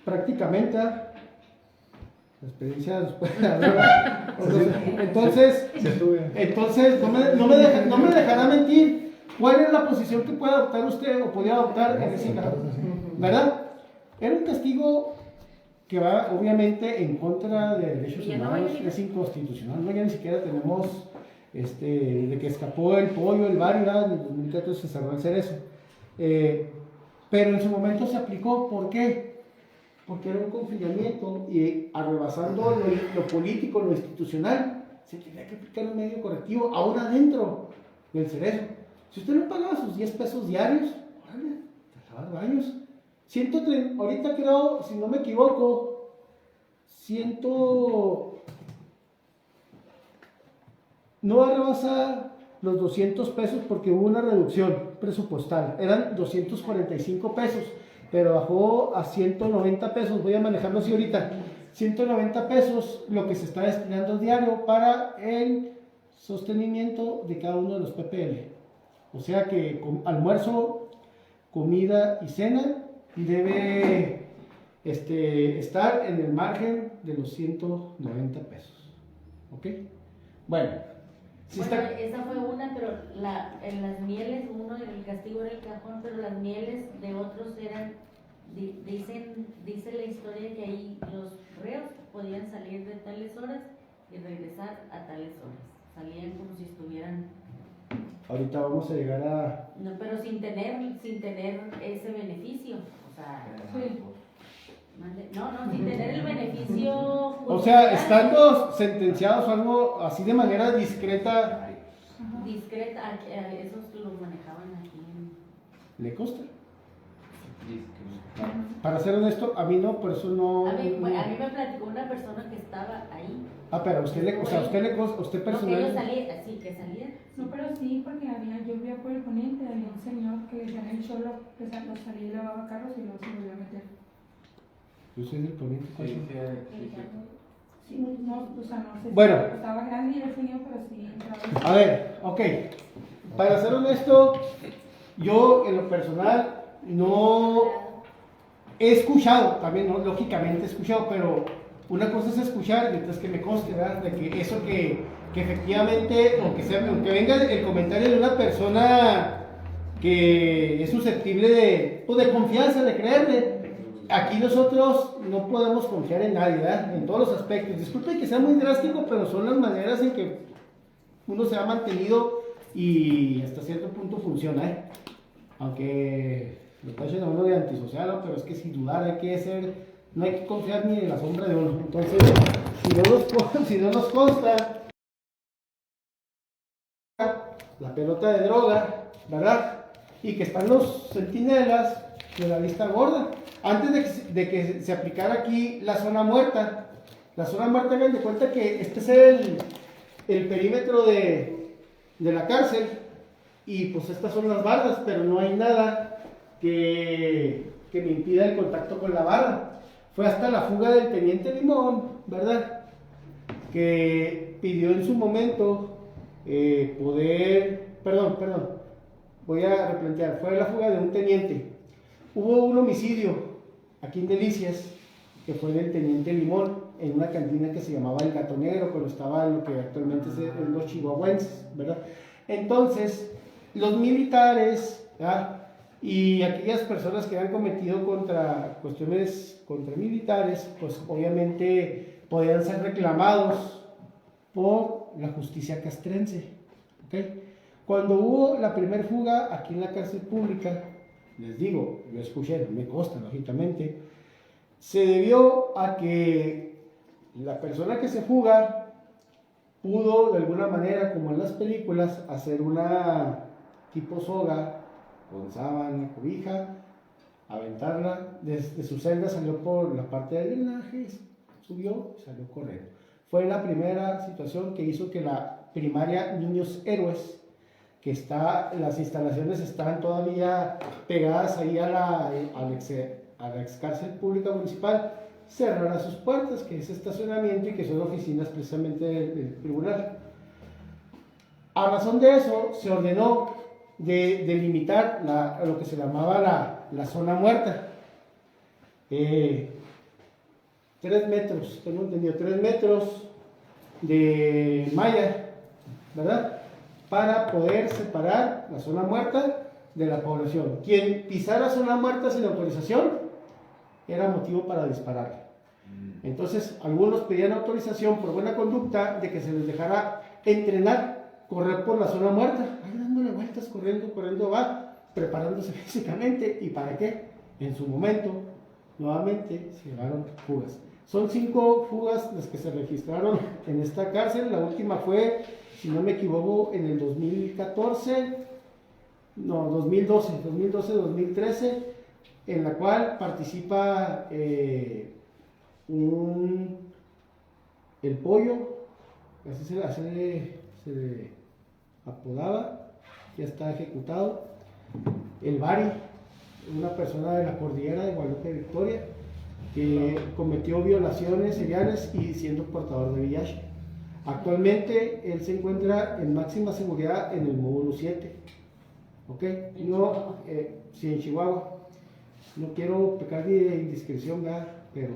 Prácticamente la experiencia después de la droga. Entonces no me dejará mentir. ¿Cuál es la posición que puede adoptar usted o podía adoptar en ese caso? ¿Verdad? Era un castigo que va obviamente en contra de derechos humanos, es inconstitucional. No, ya ni siquiera tenemos de que escapó el pollo, el barrio, en el 2014 se cerró el cerezo. pero en su momento se aplicó. ¿Por qué? Porque era un confinamiento y arrebasando lo político, lo institucional, se tenía que aplicar un medio correctivo aún adentro del Cerezo. Si usted no pagaba sus 10 pesos diarios, órale, te lavas baños. 130, ahorita creo, si no me equivoco, 100, no va a rebasar los 200 pesos porque hubo una reducción presupuestal. Eran 245 pesos, pero bajó a 190 pesos. Voy a manejarlo así ahorita. 190 pesos lo que se está destinando diario para el sostenimiento de cada uno de los PPL. O sea que almuerzo, comida y cena debe estar en el margen de los 190 pesos. ¿Ok? Bueno. Si Bueno, está... esa fue una, pero en las mieles, uno, el castigo era el cajón, pero las mieles de otros eran, dice la historia que ahí los reos podían salir de tales horas y regresar a tales horas. Salían como si estuvieran... Ahorita vamos a llegar a... No, pero sin tener ese beneficio, o sea... Sí. No, sin tener el beneficio... O sea, estando sentenciados o algo así de manera discreta... Discreta, esos lo manejaban aquí. ¿Le consta? Para ser honesto, a mí no, por eso no... A mí me platicó una persona que estaba ahí. Pero a usted le consta, usted personal... No, que ellos salían, sí, que salían. No, pero sí, porque yo vivía por el poniente, había un señor que decía en el cholo que salía y lavaba carros y luego se volvió a meter. Yo soy del poniente. Sí, no, o sea, no sé Bueno. si estaba grande y el señor, pero sí entraba. A ver, ok. Para ser honesto, yo en lo personal no he escuchado, también no, lógicamente he escuchado, pero una cosa es escuchar y otra es que me conste, ¿verdad? De que eso que efectivamente, aunque venga el comentario de una persona que es susceptible de confianza, de creerle, aquí nosotros no podemos confiar en nadie, ¿verdad? En todos los aspectos. Disculpe que sea muy drástico, pero son las maneras en que uno se ha mantenido y hasta cierto punto funciona, ¿eh? Aunque lo tachen a uno de antisocial, ¿no? Pero es que sin dudar hay que ser, no hay que confiar ni en la sombra de uno. Entonces, si no nos consta la pelota de droga, ¿verdad? Y que están los centinelas de la lista gorda. Antes de que se aplicara aquí la zona muerta, hagan de cuenta que este es el perímetro de la cárcel y pues estas son las bardas, pero no hay nada que me impida el contacto con la barda. Fue hasta la fuga del teniente Limón, ¿verdad? Que pidió en su momento voy a replantear, fue la fuga de un teniente. Hubo un homicidio aquí en Delicias, que fue del teniente Limón, en una cantina que se llamaba El Gato Negro, cuando estaba en lo que actualmente es los chihuahuenses, ¿verdad? Entonces, los militares, ¿verdad? Y aquellas personas que han cometido cuestiones contra militares, pues obviamente podían ser reclamados por la justicia castrense, ¿ok? Cuando hubo la primera fuga aquí en la cárcel pública, les digo, yo escuché, me consta lógicamente, se debió a que la persona que se fuga pudo de alguna manera, como en las películas, hacer una tipo soga con sábana, cobija, aventarla desde su celda, salió por la parte del drenaje, subió y salió corriendo. Fue la primera situación que hizo que la primaria Niños Héroes, que las instalaciones están todavía pegadas ahí a la ex cárcel pública municipal, cerrará sus puertas, que es estacionamiento y que son oficinas precisamente del tribunal. A razón de eso se ordenó de delimitar lo que se llamaba la zona muerta. 3 metros, tengo entendido, 3 metros de malla, ¿verdad? Para poder separar la zona muerta de la población. Quien pisara zona muerta sin autorización era motivo para dispararle. Entonces, algunos pedían autorización por buena conducta de que se les dejara entrenar, correr por la zona muerta. Ahí dándole vueltas, corriendo, va. preparándose físicamente. ¿Y para qué? En su momento, nuevamente, se llevaron fugas. Son 5 fugas las que se registraron en esta cárcel. La última fue, si no me equivoco, en el 2012-2013, en la cual participa el pollo, así se le apodaba, ya está ejecutado. El Bari, una persona de la cordillera de Guadalupe Victoria, que cometió violaciones seriales y siendo portador de VIH. Actualmente él se encuentra en máxima seguridad en el módulo 7. ¿Ok? No, sí, en Chihuahua. No quiero pecar de indiscreción, ¿verdad? Pero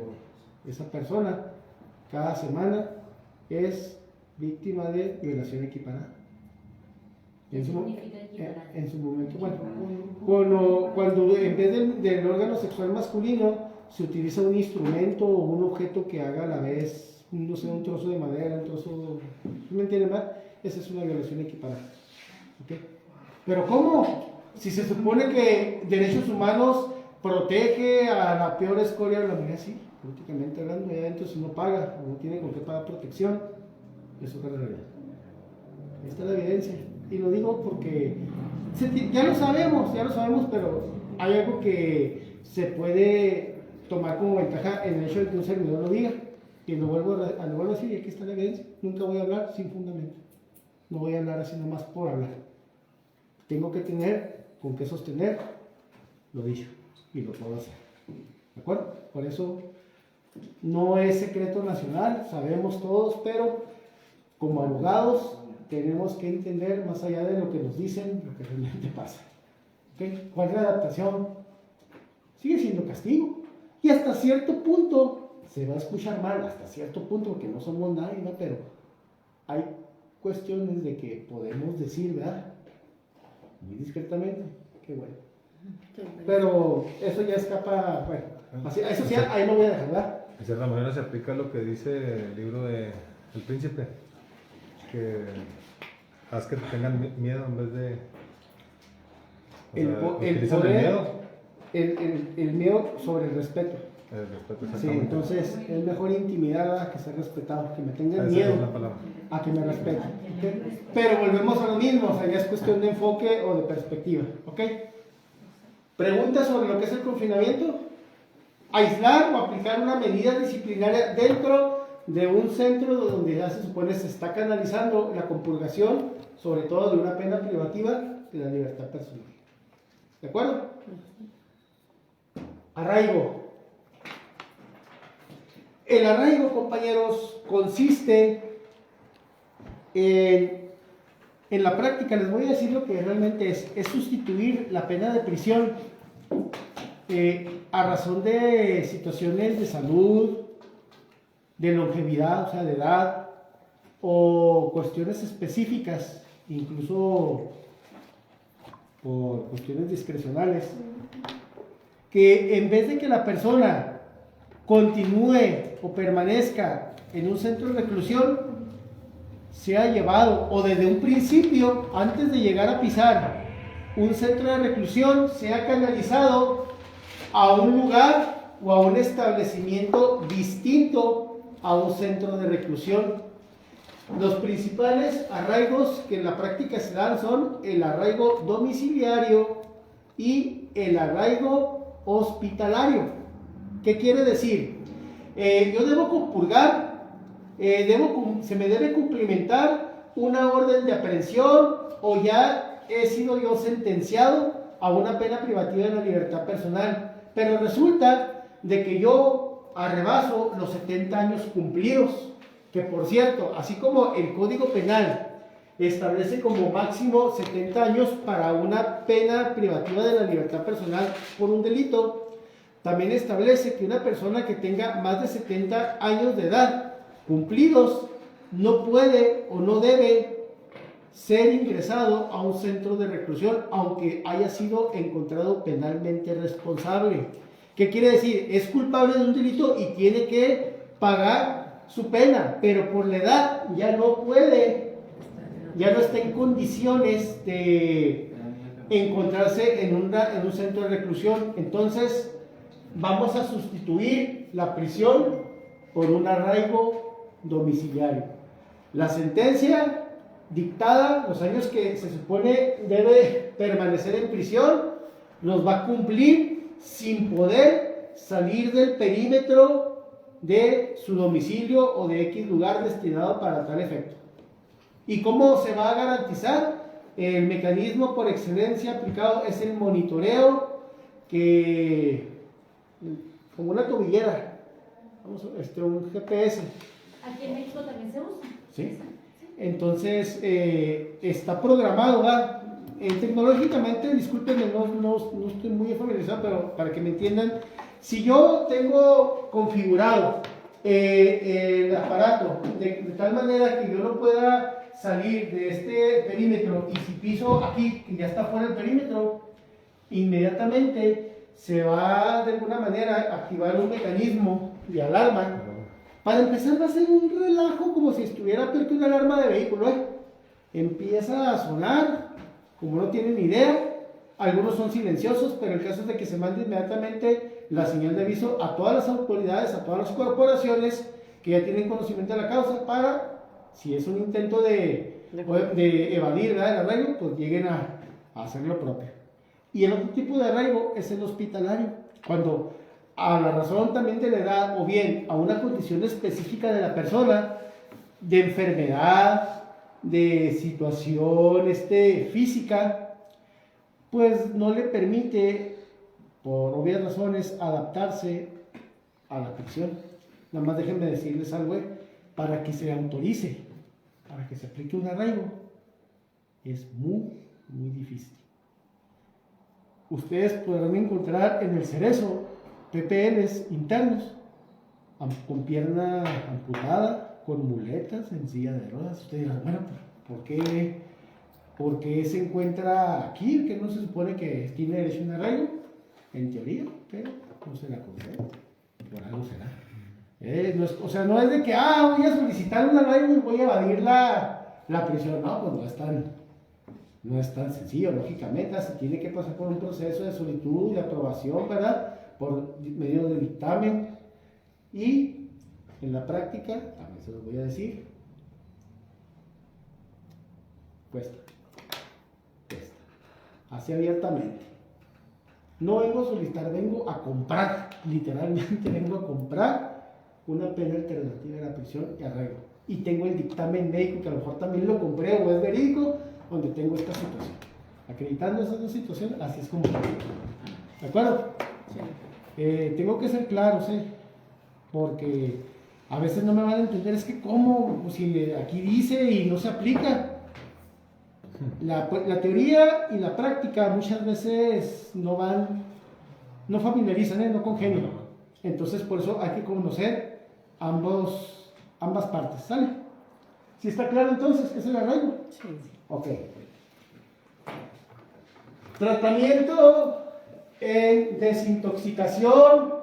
esa persona cada semana es víctima de violación equiparada. ¿Qué significa equiparada? En su momento, bueno, cuando en vez del órgano sexual masculino se utiliza un instrumento o un objeto que haga a la vez, no sé, un trozo de madera, un trozo, ¿me entienden más? Esa es una violación equiparada. ¿Okay? Pero ¿cómo? Si se supone que derechos humanos protege a la peor escoria de la humanidad, sí, políticamente hablando, ya adentro si no paga o no tiene con qué pagar protección, eso es la realidad. Ahí está la evidencia. Y lo digo porque ya lo sabemos, pero hay algo que se puede tomar como ventaja en el hecho de que un servidor lo diga. Y lo vuelvo a decir, y aquí está la evidencia. Nunca voy a hablar sin fundamento. No voy a hablar así nomás por hablar. Tengo que tener con qué sostener lo dicho. Y lo puedo hacer. ¿De acuerdo? Por eso no es secreto nacional, sabemos todos, pero como abogados tenemos que entender más allá de lo que nos dicen, lo que realmente pasa. ¿Okay? ¿Cuál es la adaptación? Sigue siendo castigo. Y hasta cierto punto, se va a escuchar mal, hasta cierto punto, porque no somos nadie, ¿no? Pero hay cuestiones de que podemos decir, ¿verdad? Muy discretamente, qué bueno. Pero eso ya escapa, bueno, así, eso sí, ahí lo voy a dejar, ¿verdad? De cierta manera se aplica lo que dice el libro de El Príncipe, que haz que te tengan miedo en vez de... utilizan el miedo. El miedo sobre el respeto. El respeto, Sí, exactamente. entonces es mejor intimidar a que ser respetado, que me tengan Esa miedo es la palabra. a que me respeten. ¿Okay? Pero volvemos a lo mismo, o sea, ya es cuestión de enfoque o de perspectiva. ¿Ok? ¿Preguntas sobre lo que es el confinamiento? Aislar o aplicar una medida disciplinaria dentro de un centro donde ya se supone se está canalizando la compurgación, sobre todo de una pena privativa de la libertad personal. ¿De acuerdo? Arraigo. El arraigo, compañeros, consiste en la práctica, les voy a decir lo que realmente es sustituir la pena de prisión a razón de situaciones de salud, de longevidad, o sea, de edad, o cuestiones específicas, incluso por cuestiones discrecionales, que en vez de que la persona continúe o permanezca en un centro de reclusión, sea llevado, o desde un principio, antes de llegar a pisar un centro de reclusión, sea canalizado a un lugar o a un establecimiento distinto a un centro de reclusión. Los principales arraigos que en la práctica se dan son el arraigo domiciliario y el arraigo hospitalario. ¿Qué quiere decir? Yo debo compurgar, se me debe cumplimentar una orden de aprehensión o ya he sido yo sentenciado a una pena privativa de la libertad personal. Pero resulta de que yo arrebaso los 70 años cumplidos, que por cierto, así como el Código Penal establece como máximo 70 años para una pena privativa de la libertad personal por un delito, también establece que una persona que tenga más de 70 años de edad cumplidos no puede o no debe ser ingresado a un centro de reclusión aunque haya sido encontrado penalmente responsable. ¿Qué quiere decir? Es culpable de un delito y tiene que pagar su pena, pero por la edad ya no puede, ya no está en condiciones de encontrarse en un centro de reclusión. Entonces, vamos a sustituir la prisión por un arraigo domiciliario. La sentencia dictada, los años que se supone debe permanecer en prisión, los va a cumplir sin poder salir del perímetro de su domicilio o de X lugar destinado para tal efecto. ¿Y cómo se va a garantizar? El mecanismo por excelencia aplicado es el monitoreo, que como una tobillera, un GPS. Aquí en México también se usa. ¿Sí? Entonces, está programado, ¿verdad? Tecnológicamente, discúlpenme, no estoy muy familiarizado, pero para que me entiendan, si yo tengo configurado el aparato de tal manera que yo no pueda salir de este perímetro, y si piso aquí, que ya está fuera del perímetro, inmediatamente se va de alguna manera a activar un mecanismo de alarma. Para empezar va a ser un relajo como si estuviera abierta una alarma de vehículo, Empieza a sonar, como no tienen ni idea. Algunos son silenciosos, pero el caso es de que se mande inmediatamente la señal de aviso a todas las autoridades, a todas las corporaciones que ya tienen conocimiento de la causa, para, si es un intento de evadir, ¿verdad?, el arraigo, pues lleguen a hacer lo propio. Y el otro tipo de arraigo es el hospitalario, cuando a la razón también de la edad, o bien a una condición específica de la persona, de enfermedad, de situación física, pues no le permite, por obvias razones, adaptarse a la prisión. Nada más déjenme decirles algo, para que se autorice, para que se aplique un arraigo, es muy, muy difícil. Ustedes podrán encontrar en el Cerezo PPLs internos con pierna amputada, con muletas, en silla de ruedas. Ustedes dirán, bueno, ¿por qué se encuentra aquí? Que no se supone que tiene derecho a un arraigo, en teoría, pero no se la concede, por algo será. No es de que voy a solicitar un arraigo y voy a evadir la prisión. No, pues no es tan sencillo, lógicamente. Se tiene que pasar por un proceso de solicitud, de aprobación, ¿verdad?, por medio de dictamen. Y en la práctica, también se los voy a decir, cuesta, así abiertamente. No vengo a solicitar, vengo a comprar, literalmente vengo a comprar una pena alternativa de la prisión y arraigo. Y tengo el dictamen médico, que a lo mejor también lo compré o es verídico, donde tengo esta situación. Acreditando esas dos situaciones, así es como. ¿De acuerdo? Sí. Tengo que ser claro, porque a veces no me van a entender, es que cómo, pues si aquí dice y no se aplica. La teoría y la práctica muchas veces no familiarizan, no congenian. Entonces por eso hay que conocer ambas partes, ¿sale? ¿Sí está claro entonces qué es el arraigo? Sí. Ok. Tratamiento en desintoxicación,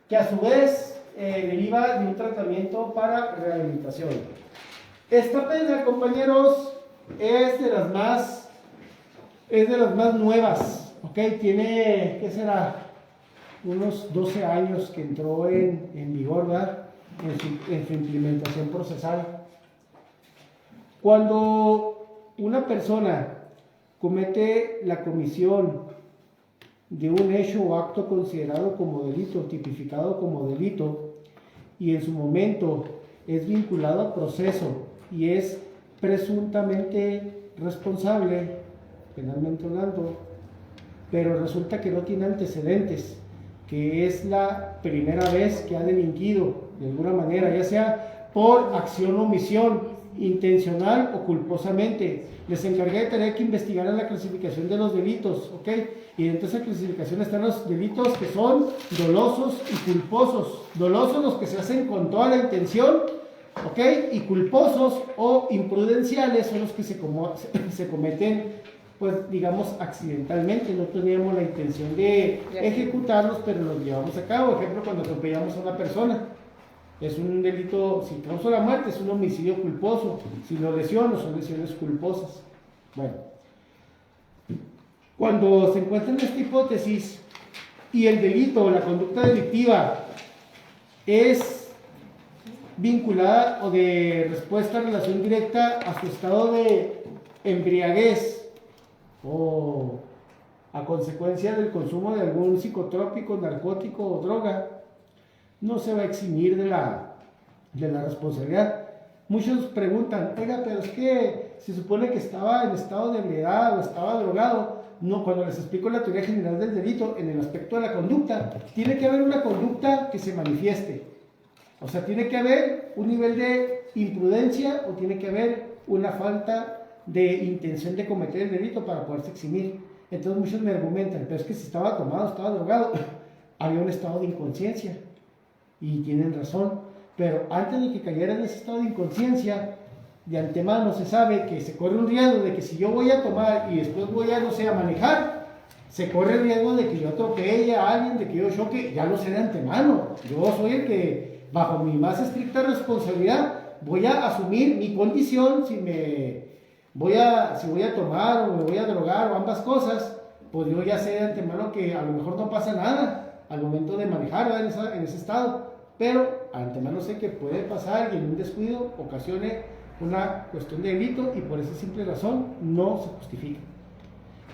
que a su vez deriva de un tratamiento para rehabilitación. Esta pena, compañeros, es de las más nuevas, ¿ok? Tiene, ¿qué será?, unos 12 años que entró en vigor, ¿verdad?, en su implementación procesal. Cuando una persona comete la comisión de un hecho o acto considerado como delito, tipificado como delito, y en su momento es vinculado a proceso y es presuntamente responsable, penalmente hablando, pero resulta que no tiene antecedentes, que es la primera vez que ha delinquido de alguna manera, ya sea por acción o omisión, intencional o culposamente. Les encargué de tener que investigar la clasificación de los delitos, ¿ok? Y dentro de esa clasificación están los delitos que son dolosos y culposos. Dolosos los que se hacen con toda la intención, ¿ok? Y culposos o imprudenciales son los que se cometen, pues digamos, accidentalmente. No teníamos la intención de ejecutarlos, pero los llevamos a cabo. Por ejemplo, cuando atropellamos a una persona, es un delito, si causa la muerte, es un homicidio culposo. Si lo lesiono, son lesiones culposas. Bueno, Cuando se encuentra en esta hipótesis y el delito o la conducta delictiva es vinculada o de respuesta en relación directa a su estado de embriaguez o a consecuencia del consumo de algún psicotrópico, narcótico o droga, no se va a eximir de la responsabilidad. Muchos preguntan, oiga, pero es que se supone que estaba en estado de ebriedad o estaba drogado. No, cuando les explico la teoría general del delito, en el aspecto de la conducta, tiene que haber una conducta que se manifieste. O sea, tiene que haber un nivel de imprudencia o tiene que haber una falta de intención de cometer el delito para poderse eximir. Entonces muchos me argumentan, pero es que si estaba tomado, estaba drogado, había un estado de inconsciencia. Y tienen razón. Pero antes de que cayera en ese estado de inconsciencia, de antemano se sabe que se corre un riesgo de que si yo voy a tomar y después voy a, no sé, a manejar, se corre el riesgo de que yo atropelle a alguien, de que yo choque, ya lo sé de antemano. Yo soy el que, bajo mi más estricta responsabilidad, voy a asumir mi condición si voy a tomar o me voy a drogar o ambas cosas, pues yo ya sé de antemano que a lo mejor no pasa nada al momento de manejar, ¿verdad? En ese estado, pero de antemano sé que puede pasar y en un descuido ocasione una cuestión de delito y por esa simple razón no se justifica.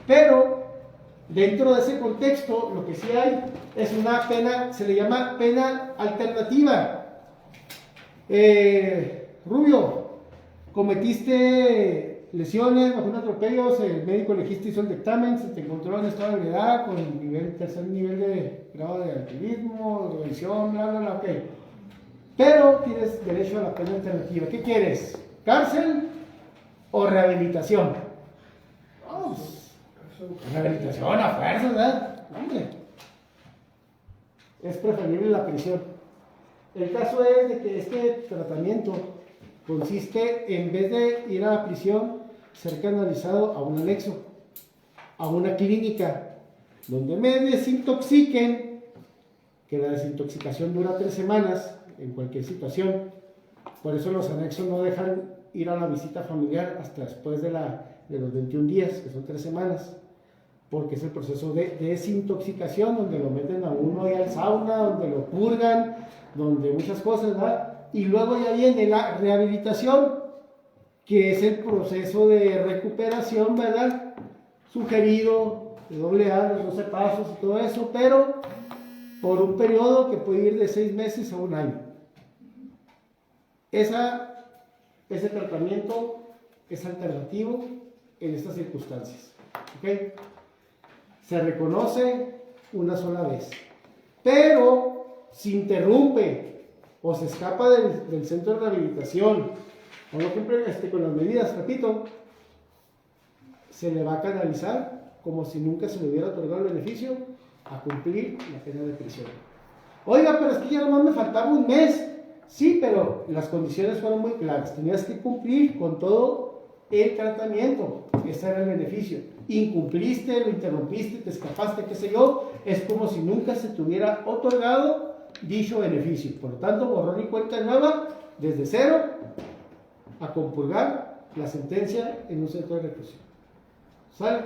Pero dentro de ese contexto lo que sí hay es una pena, se le llama pena alternativa. Rubio, cometiste lesiones bajo un atropello, el médico legista hizo el dictamen, se te encontró en estado de ebriedad con tercer nivel de grado de alcoholismo, drogadicción, bla, bla, bla, ok. Pero tienes derecho a la pena alternativa. ¿Qué quieres? ¿Cárcel o rehabilitación? Oh, rehabilitación a fuerza, ¿verdad? Hombre. Es preferible la prisión. El caso es de que este tratamiento consiste, en vez de ir a la prisión, ser canalizado a un anexo, a una clínica, donde me desintoxiquen, que la desintoxicación dura 3 semanas en cualquier situación. Por eso los anexos no dejan ir a la visita familiar hasta después de los 21 días, que son 3 semanas, porque es el proceso de desintoxicación, donde lo meten a uno y al sauna, donde lo purgan, donde muchas cosas, ¿verdad? Y luego ya viene la rehabilitación, que es el proceso de recuperación, ¿verdad? Sugerido, de AA, los 12 pasos y todo eso, pero por un periodo que puede ir de 6 meses a 1 año. Ese tratamiento es alternativo en estas circunstancias. ¿Ok? Se reconoce una sola vez, pero si interrumpe o se escapa del centro de rehabilitación o no cumple con las medidas, repito, se le va a canalizar como si nunca se le hubiera otorgado el beneficio a cumplir la pena de prisión. Oiga, pero es que ya nomás me faltaba 1 mes. Sí, pero las condiciones fueron muy claras. Tenías que cumplir con todo el tratamiento. Ese era el beneficio. Incumpliste, lo interrumpiste, te escapaste, qué sé yo. Es como si nunca se te hubiera otorgado dicho beneficio. Por lo tanto, borrón y cuenta nueva, desde cero, a compurgar la sentencia en un centro de reclusión. ¿Sale?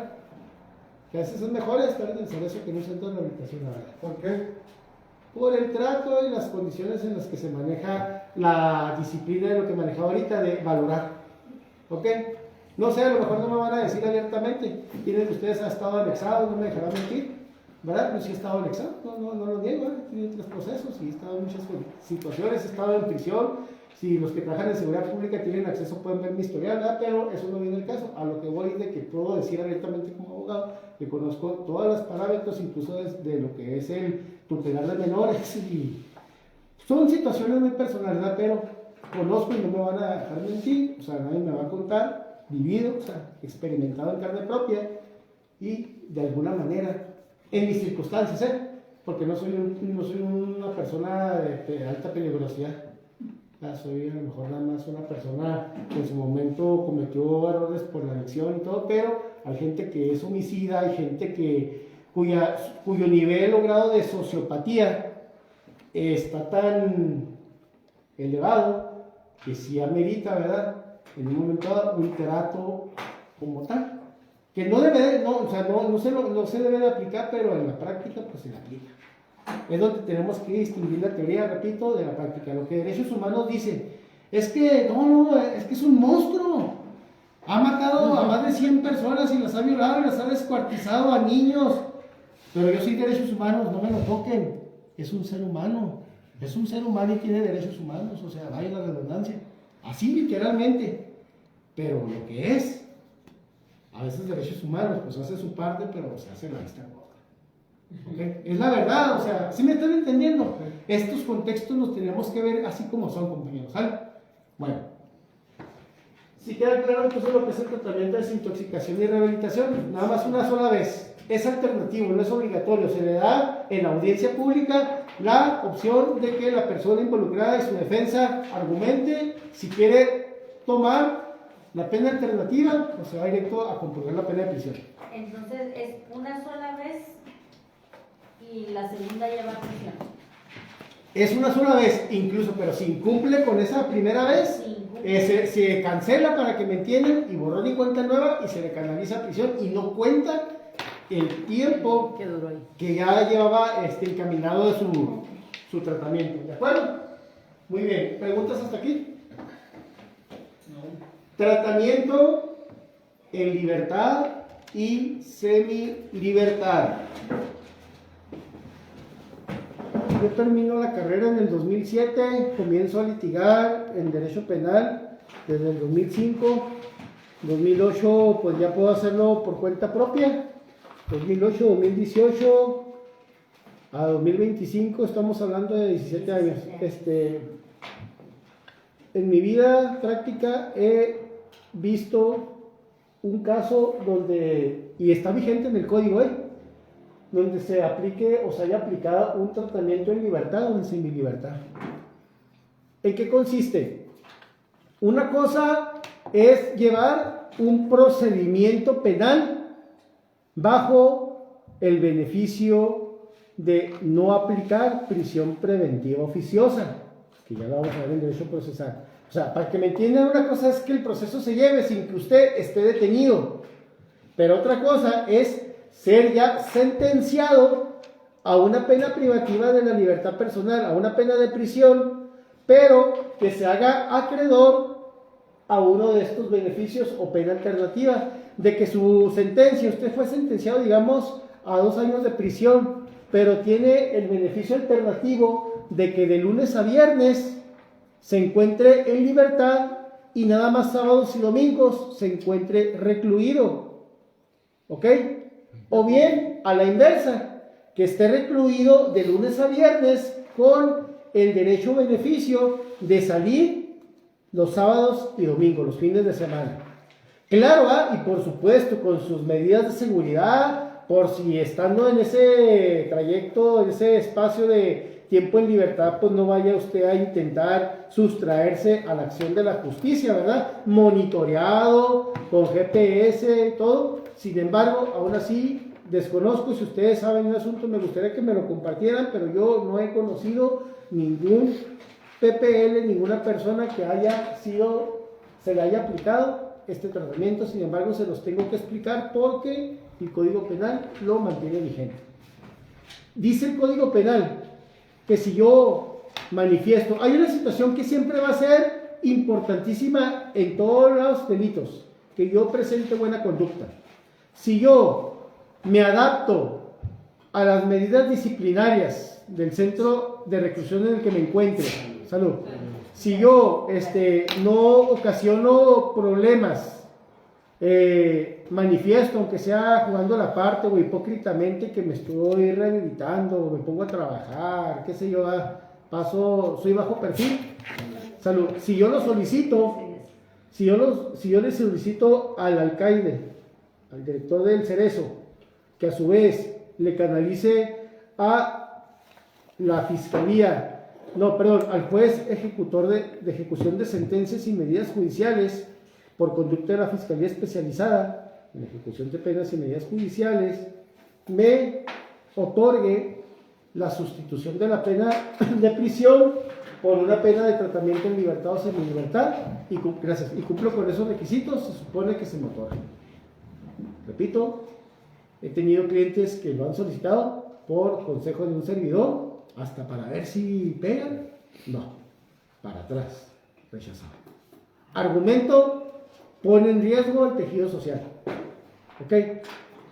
Que a veces es mejor estar en el cerezo que en un centro de rehabilitación, la verdad. ¿Por qué? Por el trato y las condiciones en las que se maneja la disciplina de lo que manejaba ahorita, de valorar. ¿Ok? No sé, a lo mejor no me van a decir abiertamente quiénes de ustedes han estado anexados, no me dejarán mentir, ¿verdad? Yo sí he estado anexado, no lo niego, ¿verdad? He tenido 3 procesos y he estado en muchas situaciones, he estado en prisión. Si los que trabajan en seguridad pública tienen acceso pueden ver mi historial, ¿verdad? Pero eso no viene el caso. A lo que voy es de que puedo decir abiertamente como abogado que conozco todos los parámetros, incluso de lo que es el tutelar de menores, y son situaciones muy personales, ¿verdad? Pero conozco y no me van a dejar mentir, o sea, nadie me va a contar, vivido, o sea, experimentado en carne propia y de alguna manera, en mis circunstancias, porque no soy una persona de alta peligrosidad. Soy a lo mejor nada más una persona que en su momento cometió errores por la adicción y todo, pero hay gente que es homicida, hay gente cuyo nivel o grado de sociopatía está tan elevado que sí amerita, ¿verdad?, en un momento dado un trato como tal. que no debe, no se debe de aplicar, pero en la práctica pues se aplica. Es donde tenemos que distinguir la teoría, repito, de la práctica. Lo que derechos humanos dicen es que es que es un monstruo. Ha matado a más de 100 personas y las ha violado y las ha descuartizado a niños. Pero yo soy derechos humanos, no me lo toquen. Es un ser humano. Es un ser humano y tiene derechos humanos. O sea, vaya la redundancia. Así literalmente. Pero lo que es, a veces derechos humanos, pues hace su parte, pero se hace la vista gorda. ¿Okay? Es la verdad, o sea, ¿sí me están entendiendo? Estos contextos los tenemos que ver así como son, compañeros, ¿sale? Bueno, si queda claro entonces lo que es el tratamiento de desintoxicación y rehabilitación, nada más una sola vez, es alternativo, no es obligatorio, se le da en audiencia pública la opción de que la persona involucrada y su defensa argumente si quiere tomar la pena alternativa o se va directo a computar la pena de prisión. Entonces es una sola vez y la segunda ya va a prisión. Es una sola vez, incluso, pero si incumple con esa primera vez, se cancela para que me entiendan y borrón y cuenta nueva y se le canaliza a prisión y no cuenta el tiempo que ya llevaba encaminado de su tratamiento. ¿De acuerdo? Muy bien. ¿Preguntas hasta aquí? Tratamiento en libertad y semi-libertad. Yo termino la carrera en el 2007, comienzo a litigar en Derecho Penal desde el 2005. 2008 pues ya puedo hacerlo por cuenta propia. 2008, 2018 a 2025 estamos hablando de 17 años. En mi vida práctica he visto un caso donde, y está vigente en el código, donde se aplique o se haya aplicado un tratamiento en libertad o en semilibertad. ¿En qué consiste? Una cosa es llevar un procedimiento penal bajo el beneficio de no aplicar prisión preventiva oficiosa, que ya la vamos a ver en derecho procesal. O sea, para que me entiendan, una cosa es que el proceso se lleve sin que usted esté detenido, pero otra cosa es ser ya sentenciado a una pena privativa de la libertad personal, a una pena de prisión, pero que se haga acreedor a uno de estos beneficios o pena alternativa, de que su sentencia, usted fue sentenciado, digamos, a 2 años de prisión, pero tiene el beneficio alternativo de que de lunes a viernes se encuentre en libertad y nada más sábados y domingos se encuentre recluido. ¿Ok? O bien, a la inversa, que esté recluido de lunes a viernes con el derecho o beneficio de salir los sábados y domingos, los fines de semana. Claro, y por supuesto, con sus medidas de seguridad, por si estando en ese trayecto, en ese espacio de tiempo en libertad, pues no vaya usted a intentar sustraerse a la acción de la justicia, ¿verdad? Monitoreado, con GPS y todo. Sin embargo, aún así, desconozco, si ustedes saben el asunto, me gustaría que me lo compartieran, pero yo no he conocido ningún PPL, ninguna persona que se le haya aplicado este tratamiento. Sin embargo, se los tengo que explicar porque el Código Penal lo mantiene vigente. Dice el Código Penal que si yo manifiesto, hay una situación que siempre va a ser importantísima en todos los delitos, que yo presente buena conducta. Si yo me adapto a las medidas disciplinarias del centro de reclusión en el que me encuentre, salud, si yo no ocasiono problemas, manifiesto, aunque sea jugando la parte o hipócritamente que me estoy rehabilitando, o me pongo a trabajar, qué sé yo, soy bajo perfil, salud, si yo lo solicito, si yo le solicito al alcaide, al director del Cerezo, que a su vez le canalice a la fiscalía, al juez ejecutor de ejecución de sentencias y medidas judiciales por conducta de la Fiscalía Especializada en ejecución de penas y medidas judiciales, me otorgue la sustitución de la pena de prisión por una pena de tratamiento en libertad o semilibertad, y cumplo con esos requisitos, se supone que se me otorga. Repito, he tenido clientes que lo han solicitado por consejo de un servidor, hasta para ver si pegan. No, para atrás, rechazado. Argumento, pone en riesgo el tejido social. ¿Ok?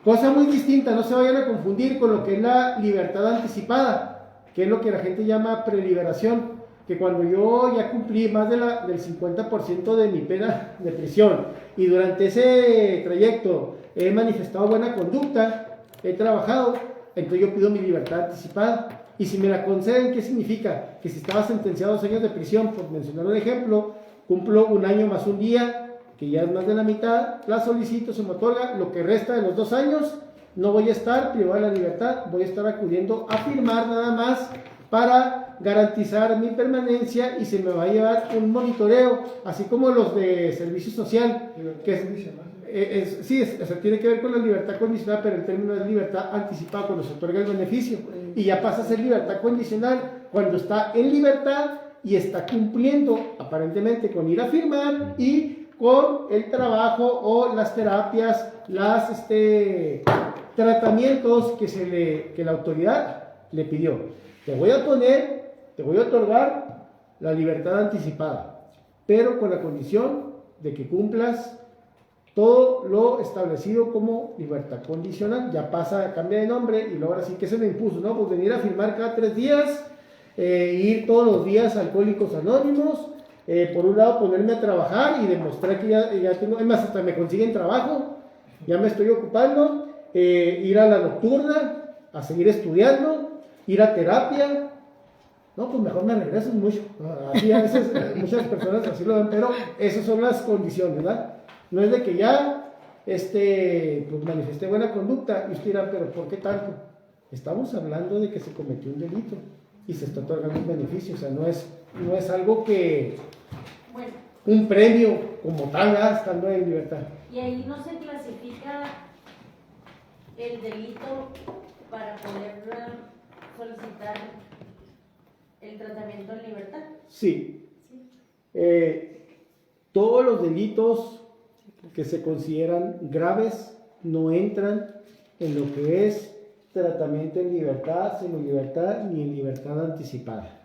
Cosa muy distinta, no se vayan a confundir con lo que es la libertad anticipada, que es lo que la gente llama preliberación, que cuando yo ya cumplí más del 50% de mi pena de prisión y durante ese trayecto he manifestado buena conducta, he trabajado, entonces yo pido mi libertad anticipada. Y si me la conceden, ¿qué significa? Que si estaba sentenciado a 2 años de prisión, por mencionar un ejemplo, cumplo 1 año más un día, que ya es más de la mitad, la solicito, se me otorga, lo que resta de los 2 años, no voy a estar privado de la libertad, voy a estar acudiendo a firmar nada más para garantizar mi permanencia y se me va a llevar un monitoreo, así como los de servicio social, que tiene que ver con la libertad condicional, pero el término es libertad anticipada cuando se otorga el beneficio, y ya pasa a ser libertad condicional cuando está en libertad y está cumpliendo aparentemente con ir a firmar y con el trabajo o las terapias, las tratamientos que la autoridad le pidió. Te voy a otorgar la libertad anticipada, pero con la condición de que cumplas todo lo establecido como libertad condicional. Ya pasa, cambia de nombre y luego ahora sí que se me impuso, ¿no? Pues venir a firmar cada 3 días, ir todos los días a Alcohólicos Anónimos, por un lado ponerme a trabajar y demostrar que ya tengo, además hasta me consiguen trabajo, ya me estoy ocupando, ir a la nocturna, a seguir estudiando, ir a terapia. No, pues mejor me regreso mucho. Así a veces muchas personas así lo ven, pero esas son las condiciones, ¿verdad? No es de que ya pues manifesté buena conducta y usted dirá, pero ¿por qué tanto? Estamos hablando de que se cometió un delito y se está otorgando un beneficio, o sea, no es algo que Bueno, un premio como tal, ¿verdad? Estando en libertad. y ahí no se clasifica el delito para poder solicitar el tratamiento en libertad. Sí. Todos los delitos que se consideran graves no entran en lo que es tratamiento en libertad, semilibertad ni en libertad anticipada.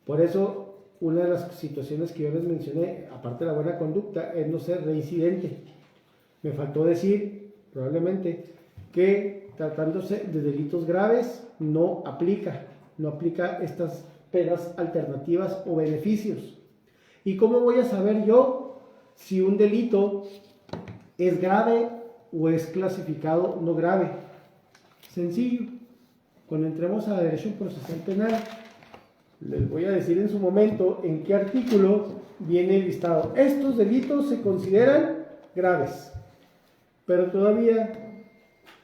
Por eso, una de las situaciones que yo les mencioné, aparte de la buena conducta, es no ser reincidente. Me faltó decir, probablemente, que tratándose de delitos graves no aplica estas penas alternativas o beneficios. ¿Y cómo voy a saber yo si un delito es grave o es clasificado no grave? Sencillo. Cuando entremos a Derecho Procesal Penal, les voy a decir en su momento en qué artículo viene listado. Estos delitos se consideran graves, pero todavía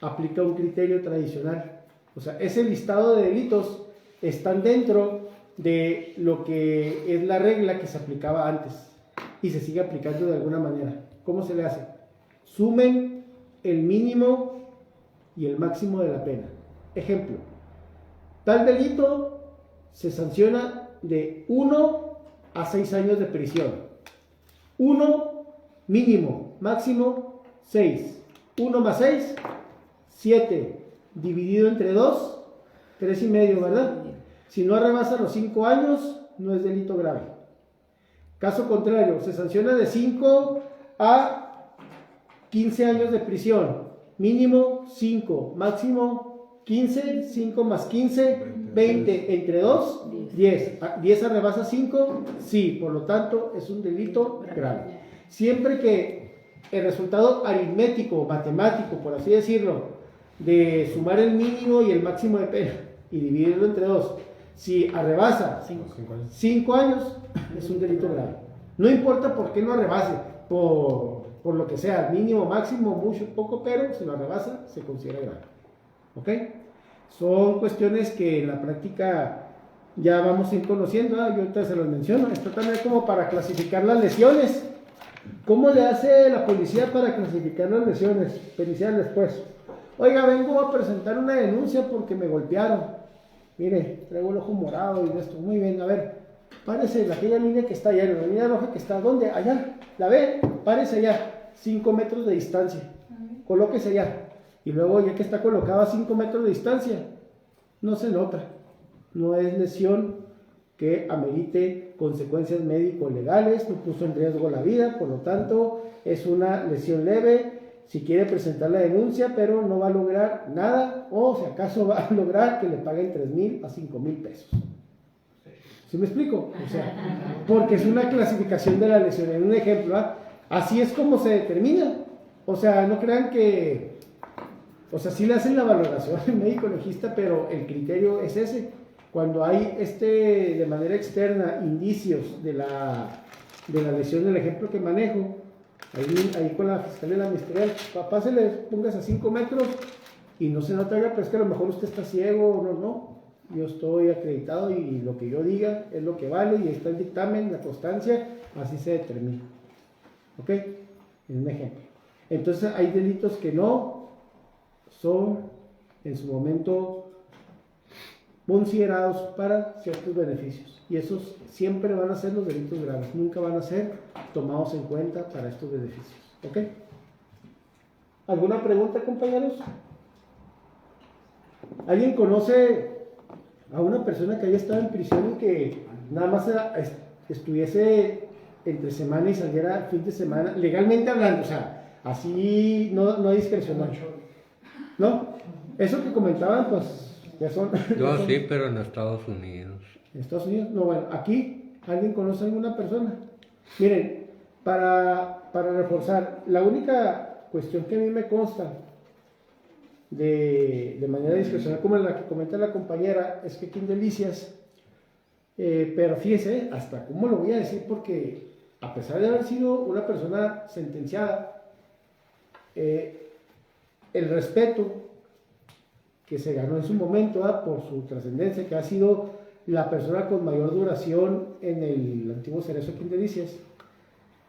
aplica un criterio tradicional. O sea, ese listado de delitos están dentro de lo que es la regla que se aplicaba antes y se sigue aplicando de alguna manera. ¿Cómo se le hace? Sumen el mínimo y el máximo de la pena. Ejemplo, tal delito se sanciona de 1 a 6 años de prisión. 1 mínimo, máximo 6. 1 más 6, 7. Dividido entre 2, 3,5, ¿verdad? Si no rebasa los 5 años, no es delito grave. Caso contrario, se sanciona de 5 a 15 años de prisión. Mínimo 5, máximo 15, 5 más 15, 20, entre 2, 10. 10 a rebasa 5, sí, por lo tanto es un delito grave. Siempre que el resultado aritmético, matemático, por así decirlo, de sumar el mínimo y el máximo de pena y dividirlo entre 2, si arrebasa 5 años, es un delito grave. No importa por qué lo arrebase, por lo que sea, mínimo, máximo, mucho, poco, pero si lo arrebasa, se considera grave. ¿Ok? Son cuestiones que en la práctica ya vamos a ir conociendo, yo ahorita se los menciono. Esto también como para clasificar las lesiones. ¿Cómo le hace la policía para clasificar las lesiones periciales, pues? Oiga, vengo a presentar una denuncia porque me golpearon. Mire, traigo el ojo morado y esto. Muy bien, a ver, párese en aquella línea que está allá, en la línea roja que está, ¿dónde? Allá, ¿la ve? Párese allá, 5 metros de distancia. colóquese allá. Y luego, ya que está colocado a 5 metros de distancia, no se nota. No es lesión que amerite consecuencias médico-legales, no puso en riesgo la vida, por lo tanto, es una lesión leve. Si quiere presentar la denuncia, pero no va a lograr nada, o si acaso va a lograr que le paguen 3,000 a 5,000 pesos. ¿Sí me explico? O sea, porque es una clasificación de la lesión. En un ejemplo, así es como se determina. O sea, no crean que... O sea, sí le hacen la valoración al médico legista, pero el criterio es ese. Cuando hay de manera externa indicios de la lesión del ejemplo que manejo, ahí con la fiscalía de la ministerial, papá, se le pongas a 5 metros y no se nota, pero es que a lo mejor usted está ciego, no. Yo estoy acreditado y lo que yo diga es lo que vale, y está el dictamen, la constancia, así se determina. ¿Ok? Es un ejemplo. Entonces hay delitos que no son en su momento considerados para ciertos beneficios, y esos siempre van a ser los delitos graves, nunca van a ser tomados en cuenta para estos beneficios. ¿Ok? ¿Alguna pregunta, compañeros? ¿Alguien conoce a una persona que haya estado en prisión y que nada más estuviese entre semana y saliera fin de semana, legalmente hablando, o sea, así no discrecional? ¿No? Eso que comentaban, pues ya son... Yo sí, pero en Estados Unidos. ¿En Estados Unidos? No, bueno, aquí, ¿alguien conoce a alguna persona? Miren, para reforzar, la única cuestión que a mí me consta de manera discrecional, como la que comenta la compañera, es que aquí en Delicias, pero fíjese, hasta cómo lo voy a decir, porque a pesar de haber sido una persona sentenciada, el respeto que se ganó en su momento por su trascendencia, que ha sido la persona con mayor duración en el antiguo Cerezo aquí en Delicias,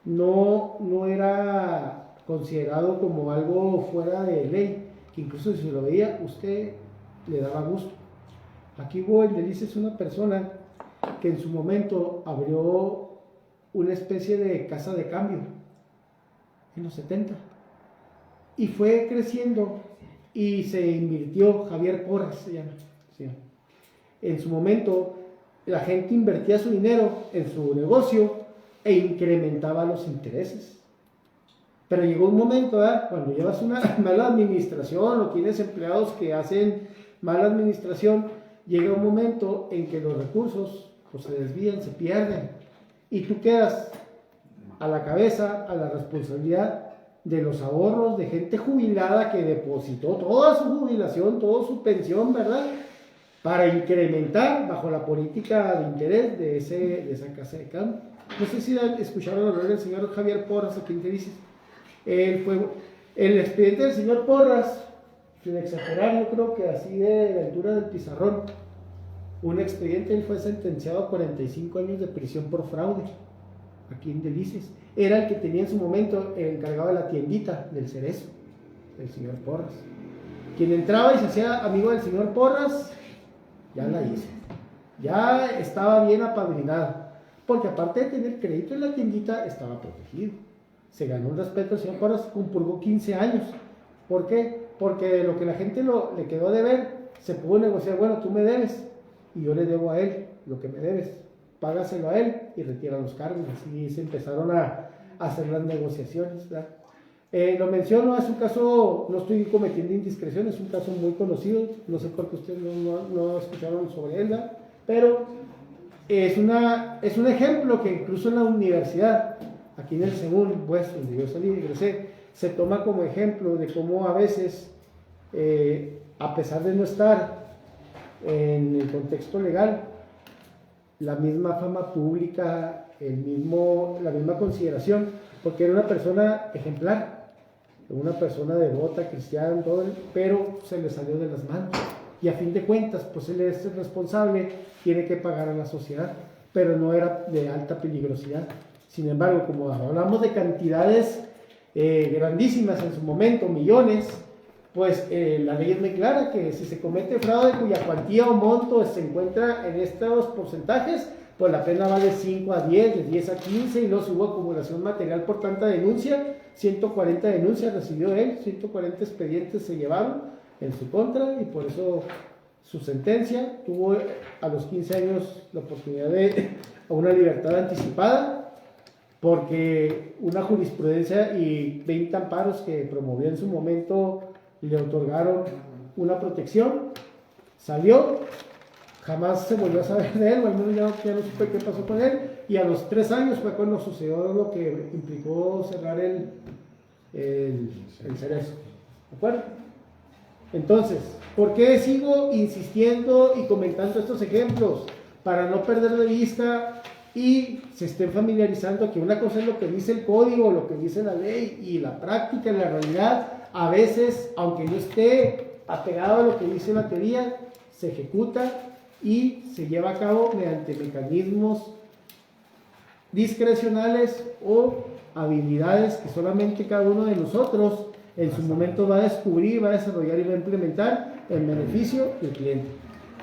no era considerado como algo fuera de ley, que incluso si lo veía, usted le daba gusto. Aquí hubo en Delicias una persona que en su momento abrió una especie de casa de cambio en los 70 y fue creciendo y se invirtió. Javier Porras se llama, ¿sí? En su momento la gente invertía su dinero en su negocio e incrementaba los intereses, pero llegó un momento, cuando llevas una mala administración o tienes empleados que hacen mala administración, llega un momento en que los recursos pues, se desvían, se pierden, y tú quedas a la cabeza, a la responsabilidad de los ahorros de gente jubilada que depositó toda su jubilación, toda su pensión, ¿verdad?, para incrementar bajo la política de interés de esa casa de cambio. No sé si escucharon hablar del señor Javier Porras aquí en Delicias. Él fue el expediente del señor Porras, sin exagerar, yo creo que así de altura del pizarrón, un expediente. Él fue sentenciado a 45 años de prisión por fraude aquí en Delicias. Era el que tenía en su momento el encargado de la tiendita del Cerezo, el señor Porras. Quien entraba y se hacía amigo del señor Porras, ya la hizo, ya estaba bien apadrinado, porque aparte de tener crédito en la tiendita, estaba protegido. Se ganó un respeto. El señor Porras compurgó 15 años. ¿Por qué? Porque lo que la gente le quedó de ver, se pudo negociar. Bueno, tú me debes y yo le debo a él lo que me debes, págaselo a él y retira los cargos. Así se empezaron a hacer las negociaciones, ¿verdad? Lo menciono, es un caso, no estoy cometiendo indiscreción, es un caso muy conocido, no sé por qué ustedes no escucharon sobre él, ¿verdad? Pero es un ejemplo que incluso en la universidad, aquí en el Según, pues, donde yo salí y egresé, se toma como ejemplo de cómo a veces, a pesar de no estar en el contexto legal, la misma fama pública, la misma consideración, porque era una persona ejemplar, una persona devota, cristiana, todo, pero se le salió de las manos. Y a fin de cuentas, pues él es el responsable, tiene que pagar a la sociedad, pero no era de alta peligrosidad. Sin embargo, como hablamos de cantidades grandísimas en su momento, millones, pues la ley es muy clara que si se comete fraude cuya cuantía o monto se encuentra en estos porcentajes, pues la pena va de 5 a 10, de 10 a 15, y luego si hubo acumulación material por tanta denuncia, 140 denuncias recibió él, 140 expedientes se llevaron en su contra, y por eso su sentencia tuvo a los 15 años la oportunidad de a una libertad anticipada, porque una jurisprudencia y 20 amparos que promovió en su momento le otorgaron una protección, salió, jamás se volvió a saber de él, o al menos ya no supe qué pasó con él, y a los 3 años fue cuando sucedió lo que implicó cerrar el Cerezo, ¿de acuerdo? Entonces, ¿por qué sigo insistiendo y comentando estos ejemplos? Para no perder de vista y se estén familiarizando que una cosa es lo que dice el código, lo que dice la ley, y la práctica, la realidad, a veces, aunque no esté apegado a lo que dice la teoría, se ejecuta y se lleva a cabo mediante mecanismos discrecionales o habilidades que solamente cada uno de nosotros en su momento va a descubrir, va a desarrollar y va a implementar en beneficio del cliente.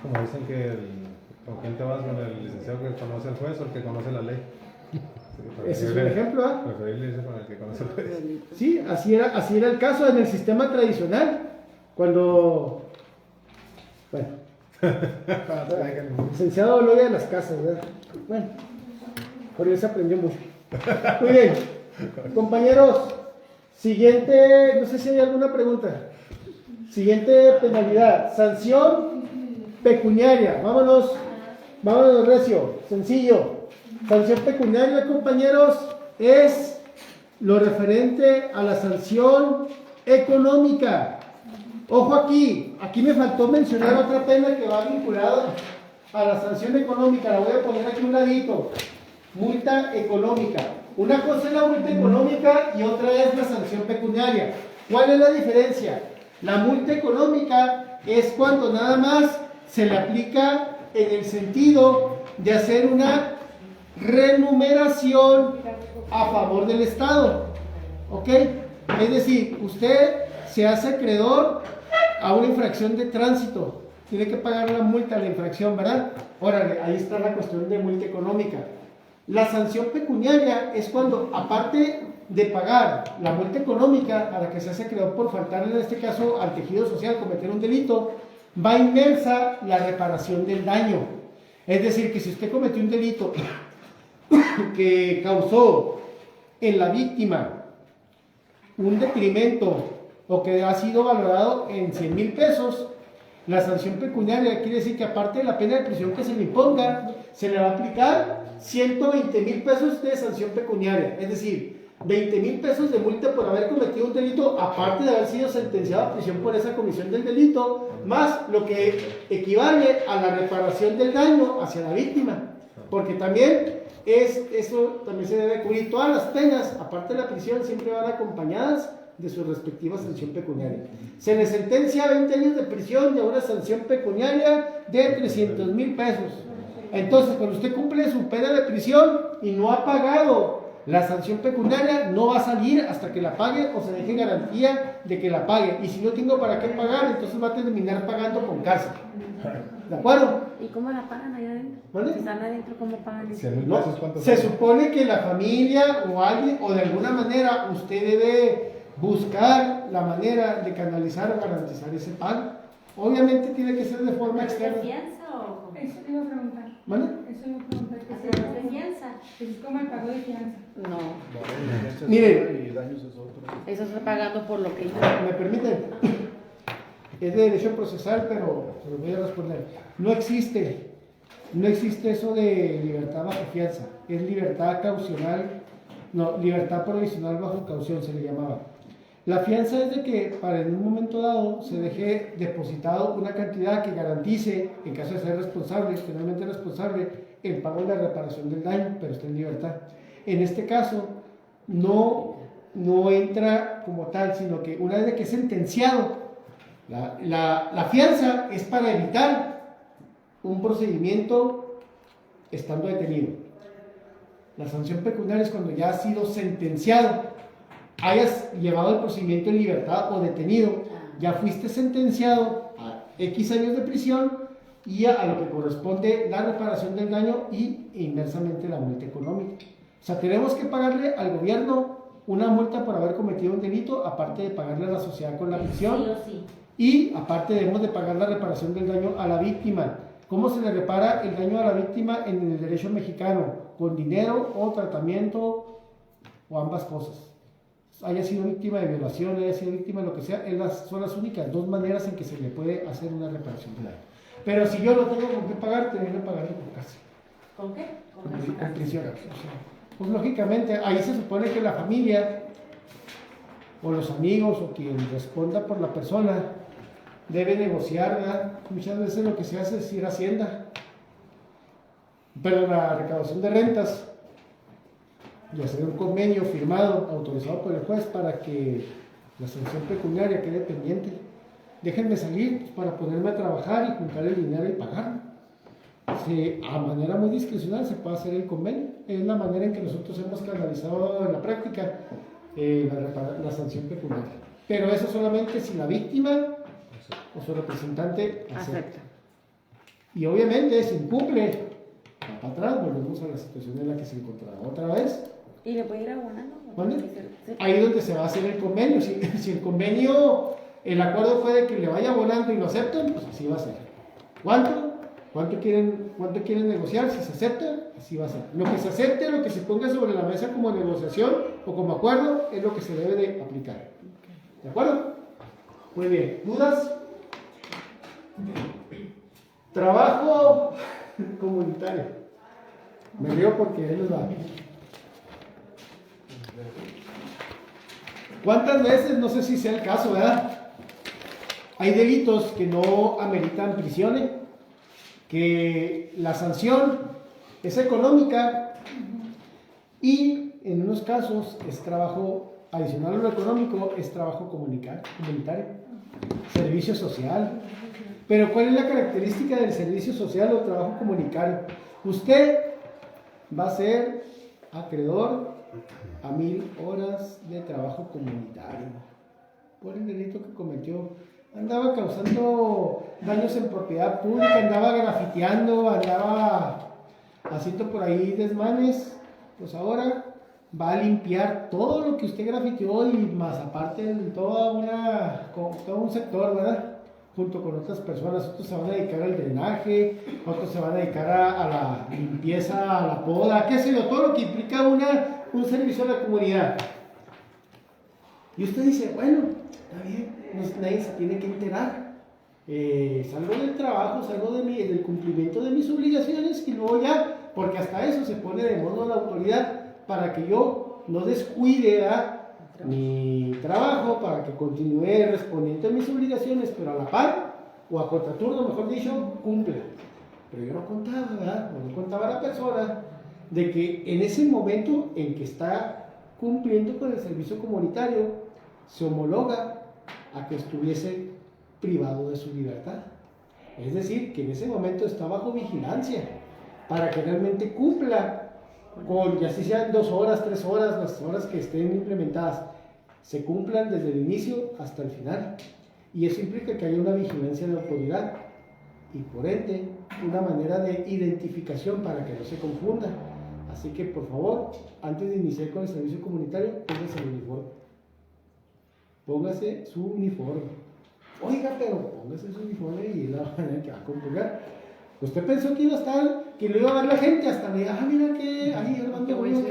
Como dicen que ¿con quién te vas? ¿Con el licenciado que conoce al juez o el que conoce la ley? Ese es un ejemplo, ¿ah? Preferible irse con el que conoce al juez. Sí, así era el caso en el sistema tradicional, cuando, bueno, licenciado Loya de las Casas, ¿verdad? Bueno, por eso se aprendió mucho. Muy bien, compañeros, siguiente, no sé si hay alguna pregunta. Siguiente penalidad, sanción pecuniaria. Vámonos recio, sencillo. Sanción pecuniaria, compañeros, es lo referente a la sanción económica. Ojo aquí me faltó mencionar otra pena que va vinculada a la sanción económica. La voy a poner aquí a un ladito. Multa económica. Una cosa es la multa económica y otra es la sanción pecuniaria. ¿Cuál es la diferencia? La multa económica es cuando nada más se le aplica en el sentido de hacer una remuneración a favor del Estado, ¿ok? Es decir, usted se hace acreedor a una infracción de tránsito, tiene que pagar la multa, la infracción, ¿verdad? Órale, ahí está la cuestión de multa económica. La sanción pecuniaria es cuando, aparte de pagar la multa económica a la que se hace acreedor por faltar, en este caso, al tejido social, cometer un delito, va inmersa la reparación del daño. Es decir, que si usted cometió un delito que causó en la víctima un detrimento o que ha sido valorado en 100,000 pesos, la sanción pecuniaria quiere decir que aparte de la pena de prisión que se le imponga, se le va a aplicar 120,000 pesos de sanción pecuniaria, es decir, 20,000 pesos de multa por haber cometido un delito, aparte de haber sido sentenciado a prisión por esa comisión del delito, más lo que equivale a la reparación del daño hacia la víctima, porque también eso también se debe cubrir. Todas las penas, aparte de la prisión, siempre van acompañadas de su respectiva sanción pecuniaria. Se le sentencia a 20 años de prisión y a una sanción pecuniaria de 300,000 pesos. Entonces, cuando usted cumple su pena de prisión y no ha pagado la sanción pecuniaria, no va a salir hasta que la pague o se deje garantía de que la pague. Y si no tengo para qué pagar, entonces va a terminar pagando con cárcel. ¿De acuerdo? ¿Y cómo la pagan allá adentro? ¿Vale? Si están adentro, ¿cómo pagan eso? 100,000 No, pesos, ¿cuánto se son? supone que la familia o alguien, o de alguna manera, usted debe buscar la manera de canalizar o garantizar ese pago. Obviamente tiene que ser de forma ¿De externa. fianza o Eso te iba a preguntar. ¿Vale? Eso iba a preguntar. hacer de fianza? Es como el pago de fianza. No, Miren, eso está pagando por lo que hizo. ¿me permiten? Es de derecho procesal, pero se lo voy a responder. No existe eso de libertad bajo fianza. Es libertad caucional, no, libertad provisional bajo caución se le llamaba. La fianza es de que para en un momento dado se deje depositado una cantidad que garantice, en caso de ser responsable, penalmente responsable, el pago de la reparación del daño, pero está en libertad. En este caso, no entra como tal, sino que una vez de que es sentenciado, la fianza es para evitar un procedimiento estando detenido. La sanción pecuniaria es cuando ya has sido sentenciado, hayas llevado el procedimiento en libertad o detenido, ya fuiste sentenciado a X años de prisión, y a lo que corresponde la reparación del daño y inversamente la multa económica. O sea, tenemos que pagarle al gobierno una multa por haber cometido un delito, aparte de pagarle a la sociedad con la prisión. Sí o sí. Y aparte debemos de pagar la reparación del daño a la víctima. ¿Cómo se le repara el daño a la víctima en el derecho mexicano? Con dinero o tratamiento o ambas cosas. Haya sido víctima de violación, haya sido víctima de lo que sea, son las únicas dos maneras en que se le puede hacer una reparación del daño. Pero si yo no tengo con qué pagar, tendré que pagarlo con cárcel. ¿Con qué? Con prisión. Pues lógicamente, ahí se supone que la familia o los amigos o quien responda por la persona debe negociar, ¿verdad? Muchas veces lo que se hace es ir a Hacienda, pero la recaudación de rentas y hacer un convenio firmado, autorizado por el juez para que la sanción pecuniaria quede pendiente. Déjenme salir pues, para ponerme a trabajar y juntar el dinero y pagar. A manera muy discrecional se puede hacer el convenio. Es la manera en que nosotros hemos canalizado en la práctica la sanción pecuniaria. Pero eso solamente si la víctima o su representante acepta. Y obviamente si incumple, va para atrás, volvemos a la situación en la que se encontraba otra vez. ¿Y le puede ir abonando? ¿Dónde? Ahí es donde se va a hacer el convenio. Si el convenio, el acuerdo fue de que le vaya abonando y lo aceptan, pues así va a ser. ¿Cuánto quieren negociar? Si se acepta, así va a ser. Lo que se acepte, lo que se ponga sobre la mesa como negociación o como acuerdo, es lo que se debe de aplicar. ¿De acuerdo? Muy bien. ¿Dudas? Trabajo comunitario. Me río porque él nos va. ¿Cuántas veces? No sé si sea el caso, ¿verdad? Hay delitos que no ameritan prisiones, que la sanción es económica y en unos casos es trabajo adicional a lo económico, es trabajo comunitario, servicio social. Pero ¿cuál es la característica del servicio social o trabajo comunitario? Usted va a ser acreedor a 1000 horas de trabajo comunitario por el delito que cometió. Andaba causando daños en propiedad pública, andaba grafiteando, andaba haciendo por ahí desmanes. Pues ahora va a limpiar todo lo que usted grafiteó y más aparte todo un sector, ¿verdad? Junto con otras personas. Otros se van a dedicar al drenaje, otros se van a dedicar a la limpieza, a la poda, qué sé yo, todo lo que implica un servicio a la comunidad. Y usted dice, bueno, está bien, nadie se tiene que enterar. Salgo del trabajo, salgo del cumplimiento de mis obligaciones y luego ya, porque hasta eso se pone de modo la autoridad para que yo no descuide mi trabajo, para que continúe respondiendo a mis obligaciones, pero a la par, o a contraturno, mejor dicho, cumpla. Pero yo no contaba, ¿verdad? No contaba a la persona de que en ese momento en que está cumpliendo con el servicio comunitario, se homologa a que estuviese privado de su libertad. Es decir, que en ese momento está bajo vigilancia para que realmente cumpla con, ya si sean 2 horas, 3 horas, las horas que estén implementadas, se cumplan desde el inicio hasta el final. Y eso implica que haya una vigilancia de autoridad y por ende una manera de identificación para que no se confunda. Así que por favor, antes de iniciar con el servicio comunitario, póngase el uniforme. Póngase su uniforme. Oiga, pero póngase su uniforme y es la manera en que va a comulgar. Usted pensó que iba a estar, que lo iba a ver la gente, hasta me diga, mira que ahí Armando,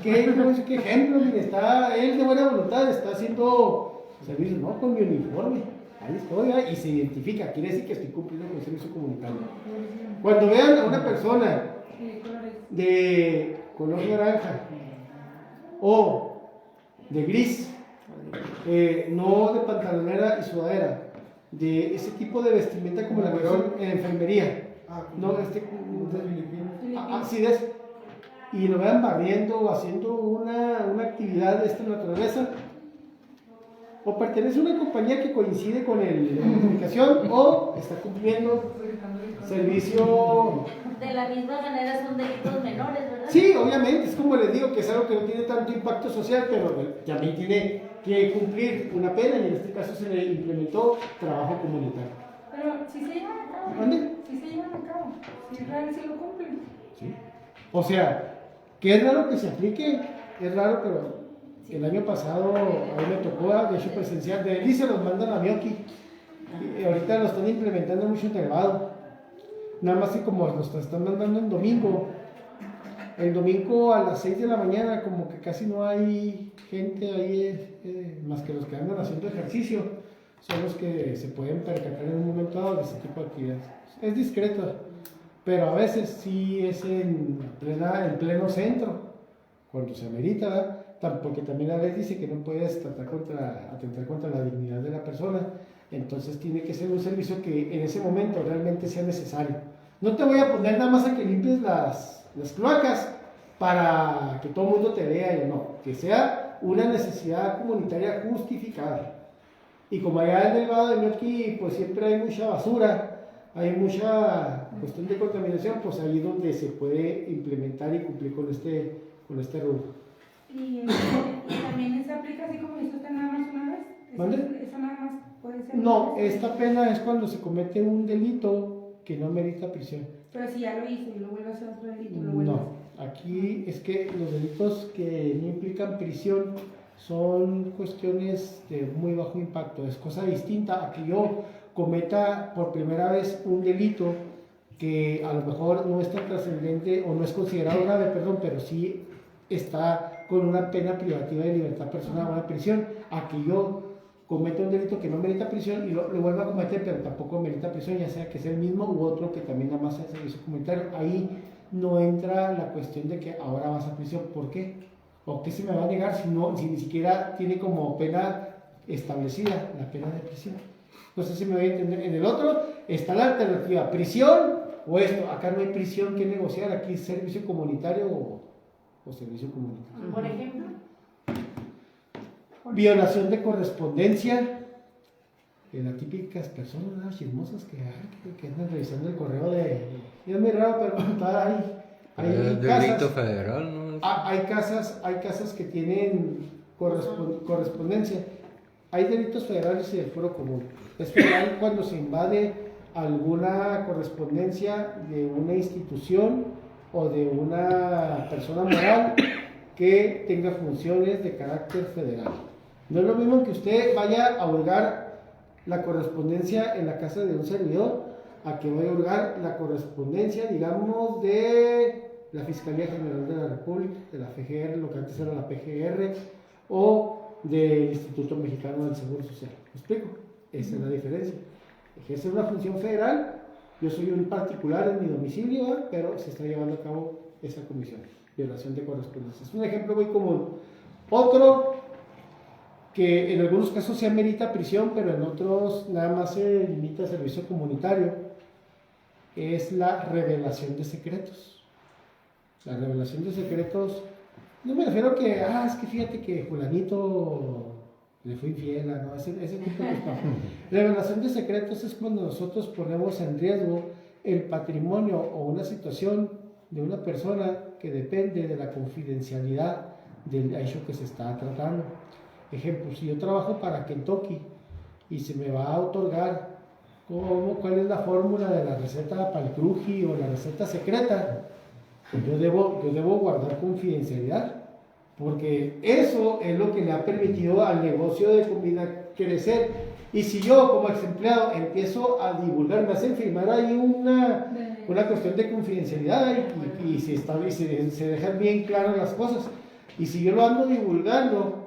qué ejemplo, mire, está él de buena voluntad, está haciendo servicio, no, con mi uniforme. Ahí estoy, y se identifica, quiere decir que estoy cumpliendo con el servicio comunitario. Cuando vean a una persona de color naranja o de gris, no de pantalonera y sudadera, de ese tipo de vestimenta como la que usan en enfermería, no así es, y lo vean barriendo o haciendo una actividad de esta naturaleza, o pertenece a una compañía que coincide con la comunicación o está cumpliendo servicio. De la misma manera son delitos menores, ¿verdad? Sí, obviamente, es como les digo que es algo que no tiene tanto impacto social, pero también tiene que cumplir una pena y en este caso se le implementó trabajo comunitario. Pero sí se llevan a cabo. ¿Mande? Sí se llevan a cabo. Si es real, sí lo cumplen. ¿Sí? O sea, que es raro que se aplique, es raro, pero el año pasado a mí me tocó, de hecho, presencial, de él y se los mandan a Mioki. Y ahorita lo están implementando mucho en Nevado. Nada más que como los están mandando en domingo. El domingo a las 6 de la mañana como que casi no hay gente ahí, más que los que andan haciendo ejercicio. Son los que se pueden percatar en un momento dado de ese tipo de actividades. Es discreto, pero a veces sí es en pleno centro, cuando se amerita, ¿verdad? Porque también la ley dice que no puedes atentar contra la dignidad de la persona. Entonces tiene que ser un servicio que en ese momento realmente sea necesario. No te voy a poner nada más a que limpies las cloacas para que todo el mundo te vea y no, que sea una necesidad comunitaria justificada. Y como allá en el Vado de Mioki pues siempre hay mucha basura, hay mucha cuestión de contaminación, pues ahí es donde se puede implementar y cumplir con este rubro. Y también se aplica así como hizo usted nada más una vez. ¿Mande? Eso nada más puede ser. No, esta pena es cuando se comete un delito que no merita prisión. Pero si ya lo hizo y lo vuelve a hacer otro delito, lo vuelve a No, hacer. aquí es que los delitos que no implican prisión son cuestiones de muy bajo impacto. Es cosa distinta a que yo cometa por primera vez un delito que a lo mejor no es tan trascendente o no es considerado grave, perdón, pero sí está con una pena privativa de libertad personal o una prisión, a que yo cometa un delito que no merita prisión y lo vuelva a cometer, pero tampoco merita prisión, ya sea que sea el mismo u otro que también nada más sea servicio comunitario. Ahí no entra la cuestión de que ahora vas a prisión. ¿Por qué? ¿O qué se me va a negar si ni siquiera tiene como pena establecida la pena de prisión? No sé si me voy a entender. En el otro está la alternativa, prisión o esto. Acá no hay prisión que negociar, aquí es servicio comunitario o servicio comunitario. Por ejemplo, Violación de correspondencia. Las típicas personas chismosas que andan revisando el correo de... Es muy raro, pero hay Es delito federal, ¿no? hay casas que tienen correspondencia. Hay delitos federales y del fuero común. Es federal cuando se invade alguna correspondencia de una institución o de una persona moral que tenga funciones de carácter federal. No es lo mismo que usted vaya a hurgar la correspondencia en la casa de un servidor a que vaya a hurgar la correspondencia, digamos, de la Fiscalía General de la República, de la FGR, lo que antes era la PGR, o del Instituto Mexicano del Seguro Social. ¿Me explico? Esa es la diferencia. Ejerce una función federal, yo soy un particular en mi domicilio, ¿verdad? Pero se está llevando a cabo esa comisión, violación de correspondencia. Es un ejemplo muy común. Otro que en algunos casos se amerita prisión, pero en otros nada más se limita a servicio comunitario, es la revelación de secretos. La revelación de secretos, no me refiero a que, es que fíjate que fulanito le fue infiel, no, ese tipo de cosas. Revelación de secretos es cuando nosotros ponemos en riesgo el patrimonio o una situación de una persona que depende de la confidencialidad del hecho que se está tratando. Ejemplo, si yo trabajo para Kentucky y se me va a otorgar cuál es la fórmula de la receta para el cruji o la receta secreta, pues yo debo guardar confidencialidad, porque eso es lo que le ha permitido al negocio de comida crecer. Y si yo como ex empleado empiezo a divulgar, me hacen firmar ahí una cuestión de confidencialidad y se dejan bien claras las cosas. Y si yo lo ando divulgando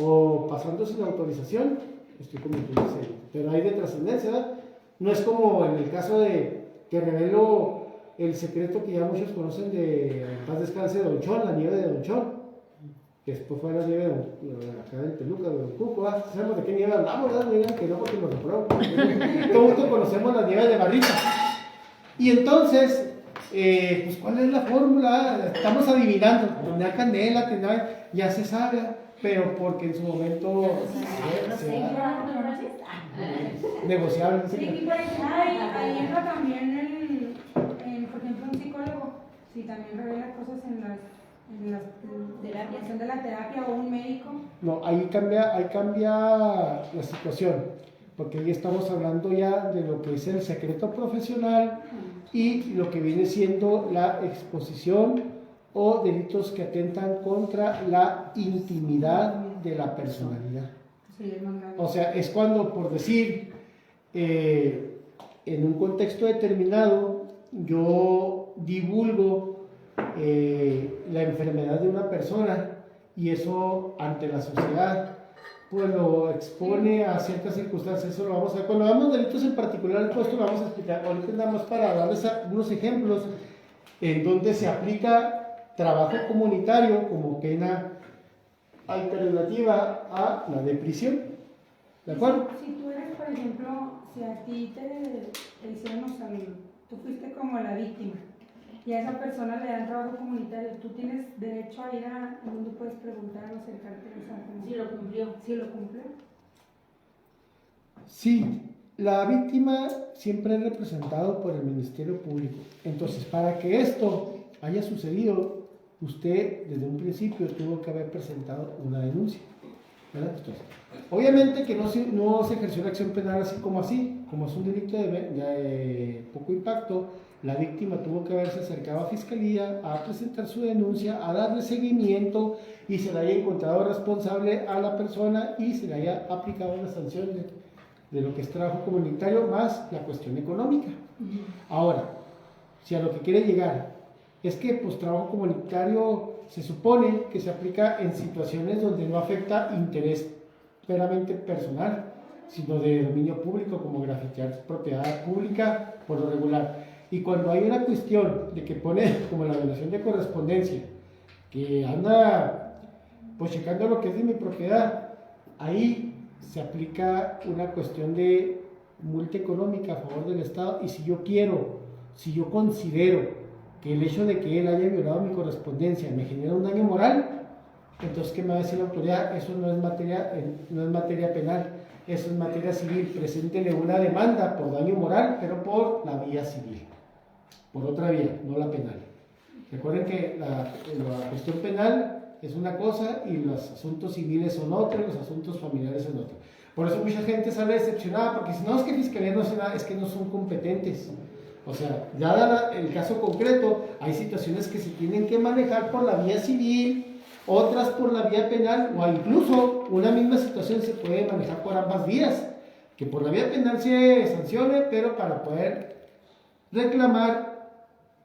o pasando sin autorización, estoy cometiendo ese delito. Pero hay de trascendencia, ¿verdad? No es como en el caso de que revelo el secreto que ya muchos conocen de paz descanse de Don Chon, la nieve de Don Chon, que después fue la nieve de acá del Peluca, de Don Cuco. Sabemos de qué nieve hablamos, ¿verdad? No digan que no, porque lo repruebo. Todo el mundo conocemos la nieve de Barrica. Y entonces, pues ¿cuál es la fórmula? Estamos adivinando, tendrá canela, ya se sabe, pero porque en su momento negociable. Sí, y por ejemplo, ahí entra también por ejemplo, un psicólogo, si también revela cosas en la cuestión de la terapia o un médico. No, ahí cambia la situación. porque ahí estamos hablando ya de lo que es el secreto profesional y lo que viene siendo la exposición o delitos que atentan contra la intimidad de la personalidad. Sí, es más grave. O sea, es cuando, por decir, en un contexto determinado, yo divulgo la enfermedad de una persona y eso ante la sociedad pues lo expone a ciertas circunstancias. Eso lo vamos a ver. Cuando hablamos de delitos en particular, pues esto lo vamos a explicar. Ahorita nada más para darles unos ejemplos en donde se aplica trabajo comunitario como pena alternativa a la de prisión. ¿De acuerdo? Si tú eres, por ejemplo, si a ti te hicieron, o sea, tú fuiste como la víctima y a esa persona le dan trabajo comunitario, tú tienes derecho a ir a donde puedes preguntar o acercarte a esa persona. Si lo cumplió. Sí lo cumplió. Sí, la víctima siempre es representado por el Ministerio Público. Entonces, para que esto haya sucedido, usted desde un principio tuvo que haber presentado una denuncia, ¿verdad? Entonces, obviamente que no se ejerció la acción penal así, como es un delito de poco impacto. La víctima tuvo que haberse acercado a Fiscalía a presentar su denuncia, a darle seguimiento y se le haya encontrado responsable a la persona y se le haya aplicado la sanción de lo que es trabajo comunitario más la cuestión económica. Ahora, si a lo que quiere llegar es que pues trabajo comunitario se supone que se aplica en situaciones donde no afecta interés meramente personal, sino de dominio público, como grafitear propiedad pública por lo regular. Y cuando hay una cuestión de que pone como la violación de correspondencia, que anda pues checando lo que es de mi propiedad, ahí se aplica una cuestión de multa económica a favor del Estado. Y si yo considero que el hecho de que él haya violado mi correspondencia me genera un daño moral, entonces ¿qué me va a decir la autoridad? Eso no es materia penal, eso es materia civil. Preséntele una demanda por daño moral, pero por la vía civil, por otra vía, no la penal. Recuerden que la cuestión penal es una cosa y los asuntos civiles son otra y los asuntos familiares son otra. Por eso mucha gente sale decepcionada, porque si no, es que Fiscalía no hace nada, es que no son competentes. O sea, ya el caso concreto, hay situaciones que se tienen que manejar por la vía civil, otras por la vía penal, o incluso una misma situación se puede manejar por ambas vías, que por la vía penal se sancione, pero para poder reclamar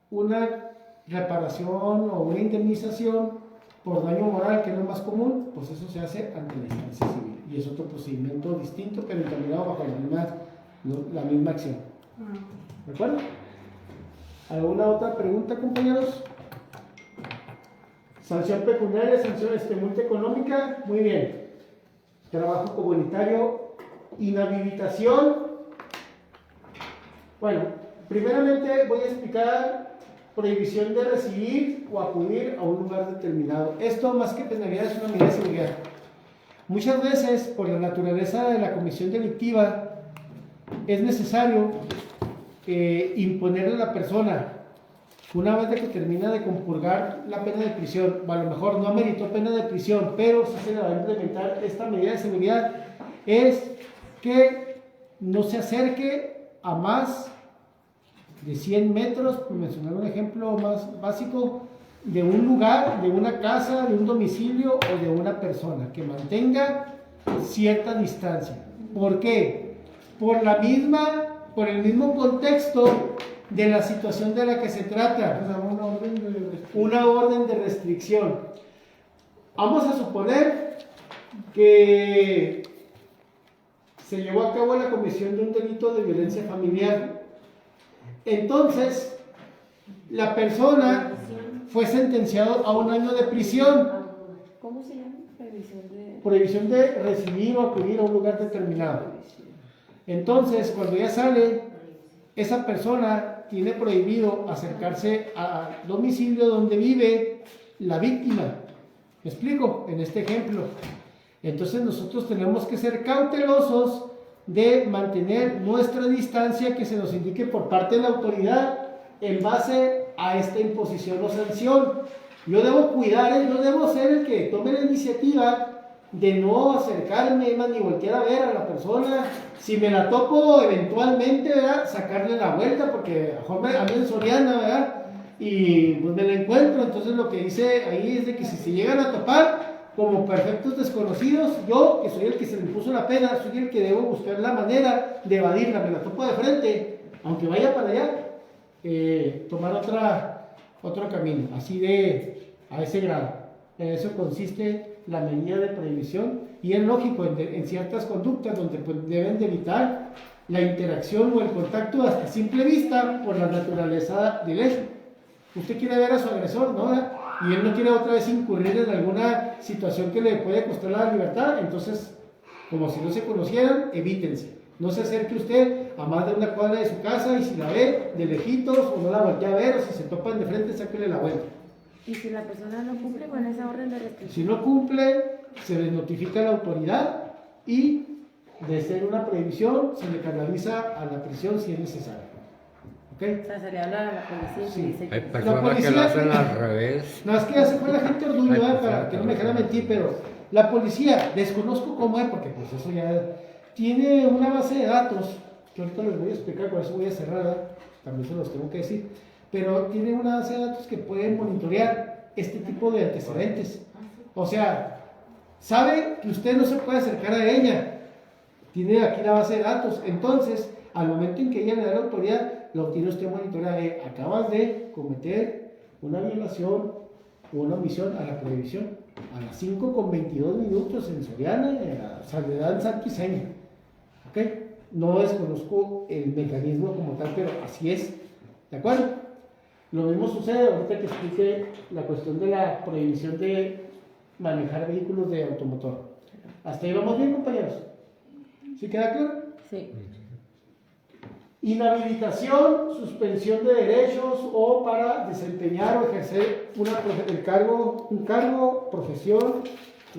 una reparación o una indemnización por daño moral, que es lo más común, pues eso se hace ante la instancia civil y es otro procedimiento distinto, pero encaminado bajo la misma acción. ¿De acuerdo? ¿Alguna otra pregunta, compañeros? Sanción pecuniaria, sanción multa económica, muy bien. Trabajo comunitario, inhabilitación. Bueno, primeramente voy a explicar prohibición de recibir o acudir a un lugar determinado. Esto, más que penalidad, es una medida de seguridad. Muchas veces, por la naturaleza de la comisión delictiva, es necesario imponerle a la persona, una vez de que termina de compurgar la pena de prisión, o a lo mejor no ameritó pena de prisión, pero si se le va a implementar esta medida de seguridad, es que no se acerque a más de 100 metros, por mencionar un ejemplo más básico, de un lugar, de una casa, de un domicilio o de una persona, que mantenga cierta distancia. ¿Por qué? Por el mismo contexto de la situación de la que se trata, una orden de restricción. Vamos a suponer que se llevó a cabo la comisión de un delito de violencia familiar. Entonces, la persona fue sentenciado a 1 año de prisión. ¿Cómo se llama? Prohibición de recibir o acudir a un lugar determinado. Entonces, cuando ya sale, esa persona tiene prohibido acercarse al domicilio donde vive la víctima. ¿Me explico? En este ejemplo. Entonces nosotros tenemos que ser cautelosos de mantener nuestra distancia que se nos indique por parte de la autoridad en base a esta imposición o sanción. Yo debo cuidar, yo debo ser el que tome la iniciativa de no acercarme, más ni voltear a ver a la persona. Si me la topo eventualmente, ¿verdad? Sacarle la vuelta, porque ando en Soriana, ¿verdad? Y pues me la encuentro. Entonces lo que dice ahí es de que si se llegan a topar como perfectos desconocidos, yo, que soy el que se le impuso la pena, soy el que debo buscar la manera de evadirla. Me la topo de frente, aunque vaya para allá, tomar otro camino, así a ese grado. En eso consiste la medida de prohibición, y es lógico en ciertas conductas donde pues, deben de evitar la interacción o el contacto hasta simple vista por la naturaleza del hecho. Usted quiere ver a su agresor, ¿no? Y él no quiere otra vez incurrir en alguna situación que le puede costar la libertad, entonces, como si no se conocieran, evítense. No se acerque usted a más de una cuadra de su casa, y si la ve de lejitos o no la voltea a ver, o si se topan de frente, sáquele la vuelta. ¿Y si la persona no cumple con esa orden de restricción? Si no cumple, se le notifica a la autoridad, y de ser una prohibición, se le canaliza a la prisión si es necesario. ¿Ok? O sea, se le habla a la policía y Sí. le dice Hay que... personas policía- que lo hacen al revés. No, es que ya se fue la gente orgullo, Ay, ¿verdad? pues, Para que no me dejara mentir, pero la policía, desconozco cómo es, porque pues eso ya tiene una base de datos, que ahorita les voy a explicar, por eso voy a cerrar, ¿verdad? También se los tengo que decir, pero tiene una base de datos que pueden monitorear este tipo de antecedentes. O sea, sabe que usted no se puede acercar a ella, tiene aquí la base de datos, entonces, al momento en que ella le da la autoridad, lo tiene usted monitoreado. Acabas de cometer una violación o una omisión a la prohibición a las 5:22 en Soriana, a Soledad Santiseña. ¿Ok? No desconozco el mecanismo como tal, pero así es. ¿De acuerdo? Lo mismo sucede ahorita que explique la cuestión de la prohibición de manejar vehículos de automotor. ¿Hasta ahí vamos bien, compañeros? ¿Sí queda claro? Sí. Inhabilitación, suspensión de derechos o para desempeñar o ejercer un cargo, profesión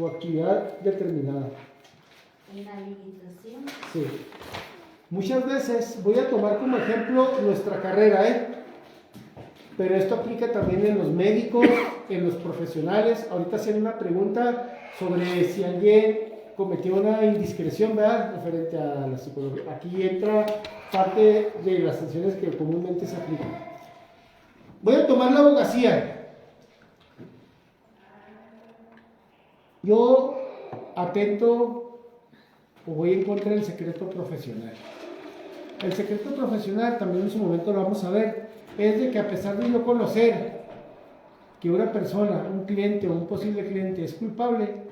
o actividad determinada. Inhabilitación. Sí. Muchas veces, voy a tomar como ejemplo nuestra carrera, pero esto aplica también en los médicos, en los profesionales. Ahorita hacen una pregunta sobre si alguien cometió una indiscreción, ¿verdad? Referente a la psicología. Aquí entra parte de las sanciones que comúnmente se aplican. Voy a tomar la abogacía. Yo atento o voy en contra del secreto profesional. El secreto profesional, también en su momento lo vamos a ver, es de que a pesar de no conocer que una persona, un cliente o un posible cliente es culpable,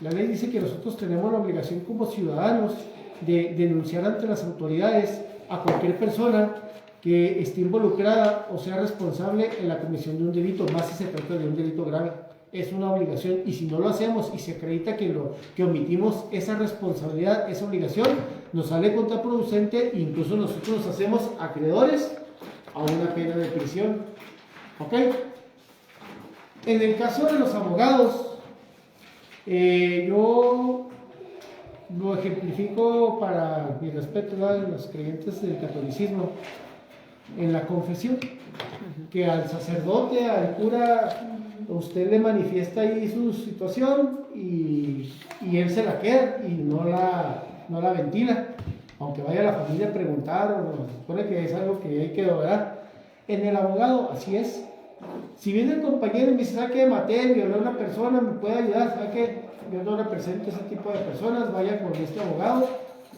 la ley dice que nosotros tenemos la obligación como ciudadanos de denunciar ante las autoridades a cualquier persona que esté involucrada o sea responsable en la comisión de un delito, más si se trata de un delito grave. Es una obligación, y si no lo hacemos y se acredita que omitimos esa responsabilidad, esa obligación, nos sale contraproducente e incluso nosotros nos hacemos acreedores a una pena de prisión. ¿Ok? En el caso de los abogados, yo lo ejemplifico para mi respeto a los creyentes del catolicismo en la confesión, que al sacerdote, al cura, usted le manifiesta ahí su situación y él se la queda y no la ventila, aunque vaya la familia a preguntar, o se supone que es algo que hay que lograr. En el abogado así es. Si viene el compañero y me dice, ¿sabe qué? Maté, violé a una persona, ¿me puede ayudar? ¿Sabe qué? Yo no represento a ese tipo de personas, vaya con este abogado.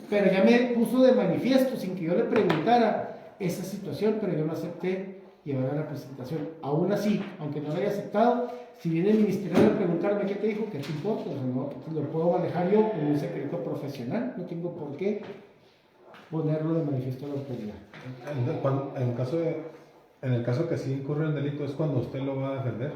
Pero ya me puso de manifiesto sin que yo le preguntara esa situación, pero yo no acepté llevar a la presentación. Aún así, aunque no lo haya aceptado, si viene el ministerial a preguntarme qué te dijo, qué te importa, o sea, no, lo puedo manejar yo como un secreto profesional, no tengo por qué ponerlo de manifiesto a la autoridad. En el caso que sí incurre en delito es cuando usted lo va a defender.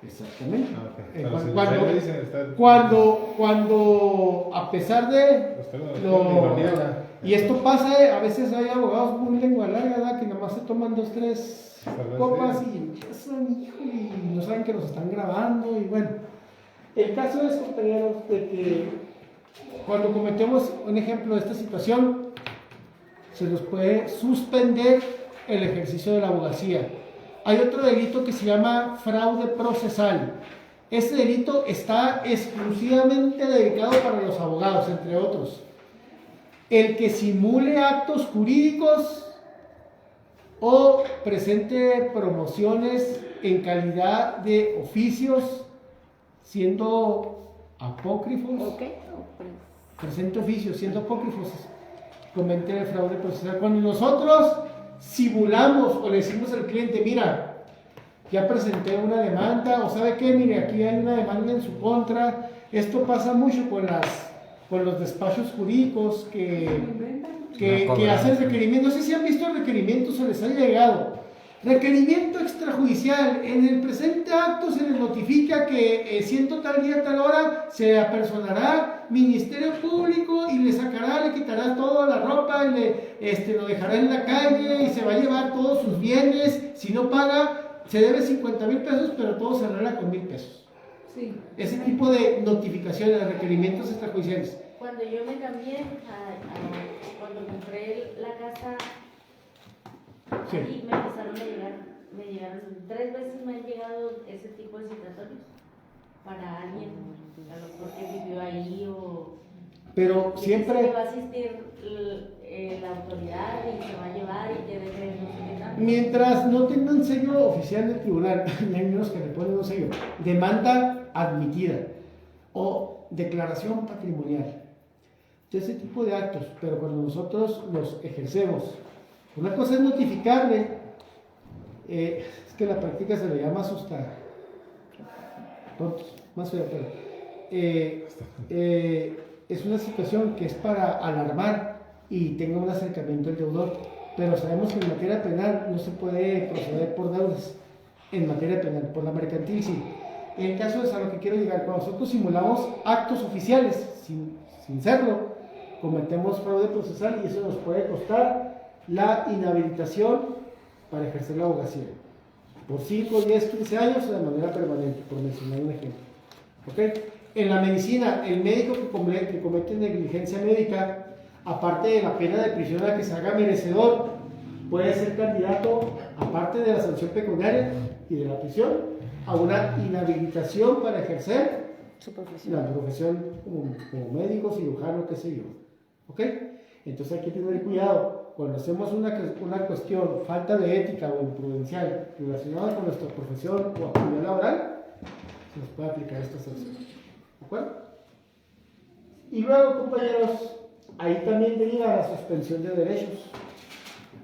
Exactamente. Ah, ok. Pero si la ley dice, está- Cuando a pesar de usted lo... lo niega. Y esto pasa, a veces hay abogados muy lengua larga, ¿verdad? Que nada más se toman 2, 3 copas y empiezan, hijo, y no saben que los están grabando. Y bueno, el caso es, compañeros, de que cuando cometemos un ejemplo de esta situación, se nos puede suspender el ejercicio de la abogacía. Hay otro delito que se llama fraude procesal. Este delito está exclusivamente dedicado para los abogados, entre otros. El que simule actos jurídicos o presente promociones en calidad de oficios, siendo apócrifos, ¿Ok? presente oficios, siendo apócrifos, comete el fraude procesal. Cuando nosotros simulamos o le decimos al cliente, mira, ya presenté una demanda, o sabe qué, mire, aquí hay una demanda en su contra. Esto pasa mucho con los despachos jurídicos que hacen requerimientos. No sé si han visto requerimientos o les ha llegado. Requerimiento extrajudicial. En el presente acto se les notifica que siendo tal día, tal hora, se apersonará Ministerio Público y le sacará, le quitará toda la ropa, y lo dejará en la calle y se va a llevar todos sus bienes. Si no paga, se debe 50,000 pesos, pero todo se arregla con 1,000 pesos. Sí. Ese tipo de notificaciones, de requerimientos extrajudiciales. Cuando yo me cambié, cuando compré la casa, Sí. ahí me empezaron a llegar, me llegaron 3 veces me han llegado ese tipo de citatorios para alguien, a lo mejor que vivió ahí o... Pero y siempre... que va a asistir la autoridad y se va a llevar y que debe no sé qué tanto. Mientras no tengan sello oficial del tribunal, hay unos que le ponen un sello, demanda admitida o declaración patrimonial, de ese tipo de actos, pero cuando nosotros los ejercemos, una cosa es notificarle, es que la práctica se le llama asustar, tontos, más feo, pero es una situación que es para alarmar y tenga un acercamiento al deudor, pero sabemos que en materia penal no se puede proceder por deudas, en materia penal, por la mercantil sí. En el caso de a lo que quiero llegar, cuando nosotros simulamos actos oficiales sin serlo, cometemos fraude procesal y eso nos puede costar la inhabilitación para ejercer la abogacía por 5, 10, 15 años o de manera permanente, por mencionar un ejemplo. ¿Ok? En la medicina, el médico que comete negligencia médica, aparte de la pena de prisión a la que se haga merecedor, puede ser candidato, aparte de la sanción pecuniaria y de la prisión, a una inhabilitación para ejercer Su profesión. la profesión como médico, cirujano, qué sé yo. ¿Ok? Entonces hay que tener cuidado. Cuando hacemos una cuestión, falta de ética o imprudencial relacionada con nuestra profesión o actividad laboral, se nos puede aplicar esta sanción. ¿De acuerdo? Y luego, compañeros, ahí también deriva la suspensión de derechos.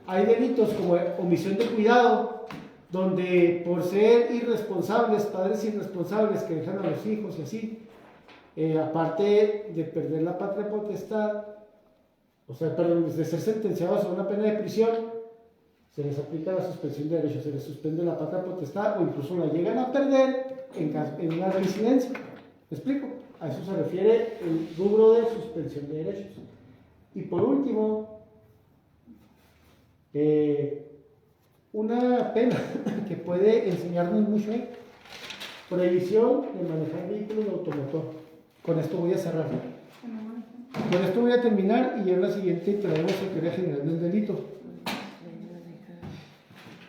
Hay delitos como omisión de cuidado, donde por ser irresponsables, padres irresponsables que dejan a los hijos y así, aparte de perder la patria potestad, o sea, perdón, de ser sentenciados a una pena de prisión, se les aplica la suspensión de derechos, se les suspende la patria potestad o incluso la llegan a perder en una reincidencia. ¿Me explico? A eso se refiere el rubro de suspensión de derechos. Y por último, una pena que puede enseñarnos mucho, prohibición de manejar vehículos de automotor. Con esto voy a cerrar. Con esto voy a terminar y en la siguiente traemos la teoría general del delito.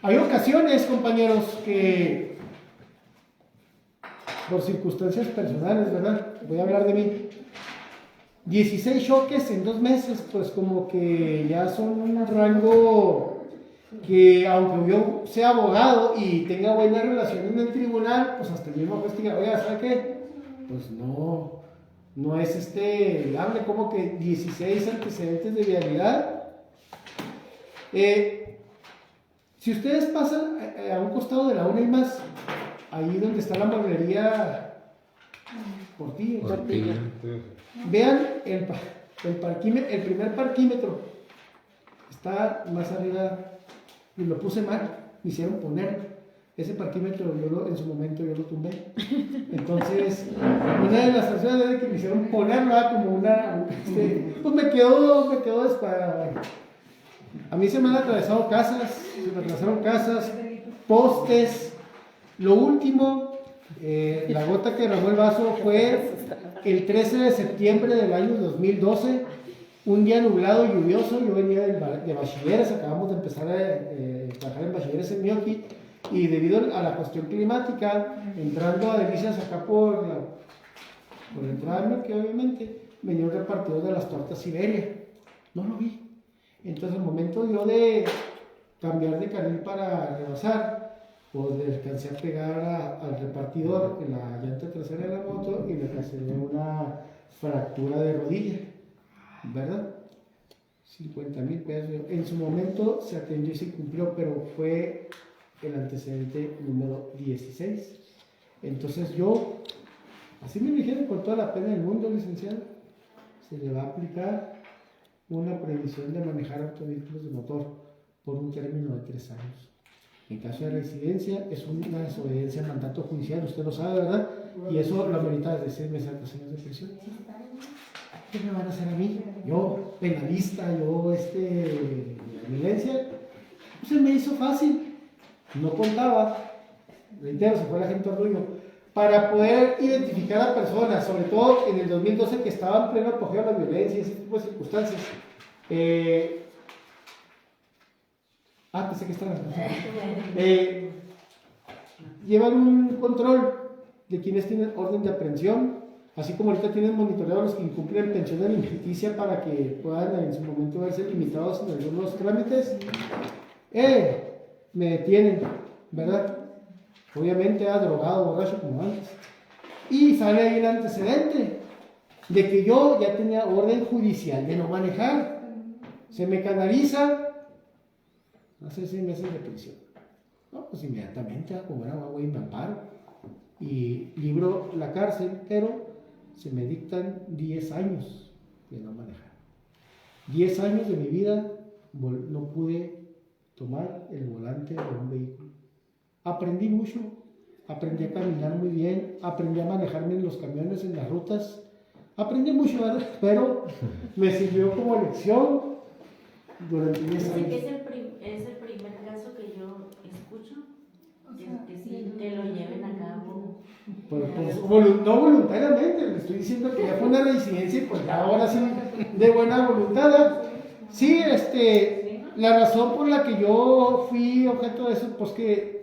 Hay ocasiones, compañeros, que por circunstancias personales, ¿verdad? Voy a hablar de mí. 16 choques en 2 meses, pues como que ya son un rango que aunque yo sea abogado y tenga buenas relaciones en el tribunal, pues hasta el mismo juez diga, oiga, ¿sabe qué? Pues no es hable como que 16 antecedentes de vialidad. Si ustedes pasan a un costado de la una y más, ahí donde está la mueblería Portillo, vean el primer parquímetro, está más arriba, y lo puse mal, me hicieron poner. Ese parquímetro en su momento yo lo tumbé. Entonces, una de las sanciones es que me hicieron ponerlo como pues me quedó desparado. A mí se me han atravesado casas, se me atravesaron casas, postes. Lo último, la gota que derramó el vaso fue el 13 de septiembre del año 2012, un día nublado y lluvioso. Yo venía de bachilleres, acabamos de empezar a trabajar en bachilleres en Mioqui, Y debido a la cuestión climática, entrando a Delicias acá por la entrada del mercado, obviamente, venía un repartidor de las tortas Siberia. No lo vi. Entonces, al momento yo de cambiar de carril para rebasar, pues le alcancé a pegar al repartidor en la llanta trasera de la moto y le ocasioné una fractura de rodilla, ¿verdad? 50,000 pesos. En su momento se atendió y se cumplió, pero fue el antecedente número 16. Entonces yo, así me dijeron con toda la pena del mundo, licenciado, se le va a aplicar una prohibición de manejar autovehículos de motor por un término de 3 años. En caso de reincidencia, es una desobediencia al mandato judicial, usted lo sabe, ¿verdad? Y eso lo amerita desde 6 meses a 3 años de prisión. ¿Qué me van a hacer a mí? Yo, penalista, la violencia, pues se me hizo fácil. No contaba, reitero, se fue la gente al ruido, para poder identificar a personas, sobre todo en el 2012 que estaban en pleno apogeo de la violencia y ese tipo de circunstancias. Pensé que estaban llevan un control de quienes tienen orden de aprehensión, así como ahorita tienen monitoreado los que incumplen pensión alimenticia para que puedan en su momento verse limitados en algunos trámites. Me detienen, ¿verdad? Obviamente drogado, borracho como antes. Y sale ahí el antecedente de que yo ya tenía orden judicial de no manejar. Se me canaliza hace 6 meses de prisión. No, pues inmediatamente como era agua y me amparo. Y libro la cárcel, pero se me dictan 10 años de no manejar. 10 años de mi vida no pude tomar el volante de un vehículo. Aprendí mucho, aprendí a caminar muy bien, aprendí a manejarme en los camiones, en las rutas, aprendí mucho, ¿verdad? Pero me sirvió como lección durante 10 Dice años. que es el primer caso que yo escucho, que sí, que lo lleven a cabo. No voluntariamente, le estoy diciendo que ya fue una reincidencia y pues ya ahora sí, de buena voluntad, ¿verdad? Sí, la razón por la que yo fui objeto de eso, pues que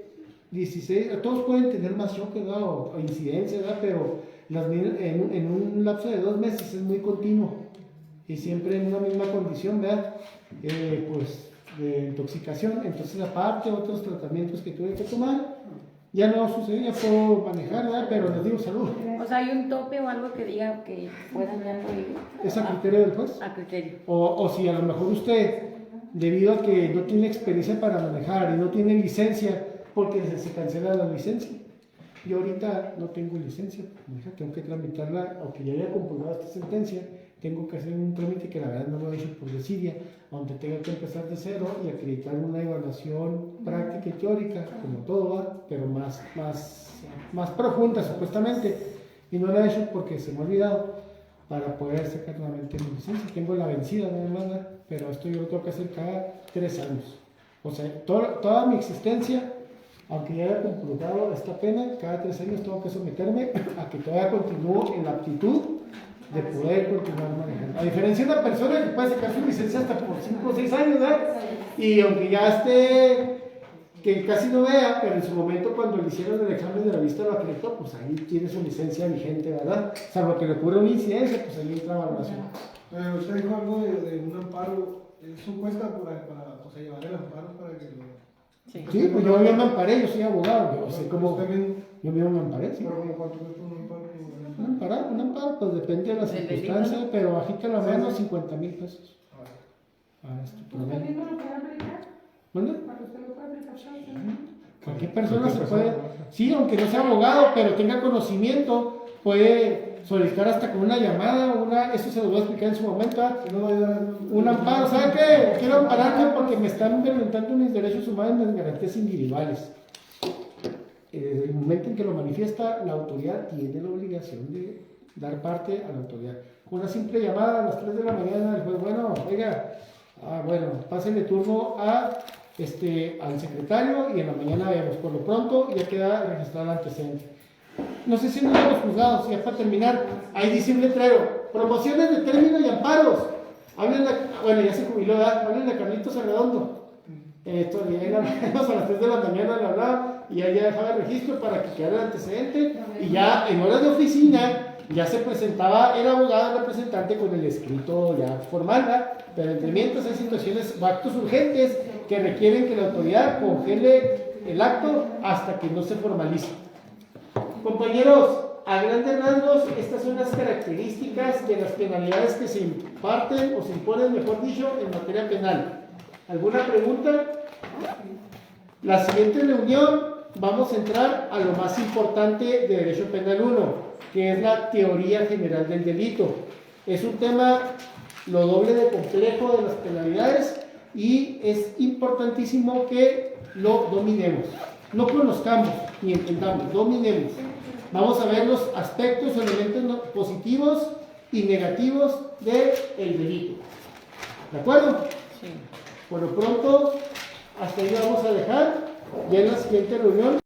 16, todos pueden tener más choque, ¿verdad? O incidencias, ¿verdad? Pero en un lapso de 2 meses es muy continuo y siempre en una misma condición, ¿verdad? Pues de intoxicación. Entonces, aparte, otros tratamientos que tuve que tomar, ya no sucedió, ya puedo manejar, ¿verdad? Pero les digo salud. O sea, hay un tope o algo que diga que puedan ya prohibir. ¿Es a criterio del juez? A criterio. O si a lo mejor usted, debido a que no tiene experiencia para manejar y no tiene licencia, porque se cancela la licencia. Yo ahorita no tengo licencia, tengo que tramitarla, aunque ya haya comprobado esta sentencia, tengo que hacer un trámite que la verdad no lo he hecho por desidia, donde tengo que empezar de cero y acreditar una evaluación práctica y teórica, como todo va, pero más profunda supuestamente, y no la he hecho porque se me ha olvidado para poder sacar nuevamente mi licencia. Tengo la vencida nada más, pero esto yo lo tengo que hacer cada 3 años. O sea, toda mi existencia, aunque ya haya comprobado esta pena, cada 3 años tengo que someterme a que todavía continúo en la aptitud de poder continuar manejando. A diferencia de una persona que puede sacar su licencia hasta por 5 o 6 años, ¿verdad? Y aunque ya esté, que casi no vea, pero en su momento cuando le hicieron el examen de la vista lo acreditó, pues ahí tiene su licencia vigente, ¿verdad? Salvo que le ocurra una incidencia, pues ahí entra valoración. Usted dijo algo de un amparo, ¿eso cuesta para llevar el amparo para que lo... Sí, pues yo me amparé, yo soy abogado, yo sé cómo, yo mismo me amparé, sí. ¿Pero como cuánto cuesta un amparo? Un amparo, pues depende de las circunstancias, pero bajita la mano, 50,000 pesos. ¿Usted mismo lo puede aplicar? ¿Mande? ¿Para que usted lo pueda aplicar solo? Cualquier persona se puede, sí, aunque no sea abogado, pero tenga conocimiento, puede solicitar hasta con una llamada, eso se lo voy a explicar en su momento, un amparo. ¿Sabe qué? Quiero ampararme porque me están violentando mis derechos humanos y mis garantías individuales. Desde el momento en que lo manifiesta, la autoridad tiene la obligación de dar parte a la autoridad. Con una simple llamada a las 3 de la mañana, el juez, bueno, oiga, pásenle turno al secretario y en la mañana vemos. Por lo pronto ya queda registrado el antecedente. No sé si en los juzgados, ya para terminar, ahí dice un letrero: promociones de término y amparos. Bueno, ya se jubiló, hablen de Carlitos Arredondo. A las 3 de la mañana le hablaba. y ya dejaba el registro para que quedara el antecedente, y ya en horas de oficina ya se presentaba el abogado representante con el escrito ya formal, ¿verdad? Pero entre mientras hay situaciones o actos urgentes que requieren que la autoridad congele el acto hasta que no se formalice. Compañeros, a grandes rasgos, estas son las características de las penalidades que se imparten o se imponen, mejor dicho, en materia penal. ¿Alguna pregunta? La siguiente reunión vamos a entrar a lo más importante de Derecho Penal 1, que es la teoría general del delito. Es un tema lo doble de complejo de las penalidades y es importantísimo que lo dominemos. No conozcamos ni entendamos, dominemos. Vamos a ver los aspectos o elementos positivos y negativos del delito. ¿De acuerdo? Sí. Por lo pronto, hasta ahí vamos a dejar. Ya en la siguiente reunión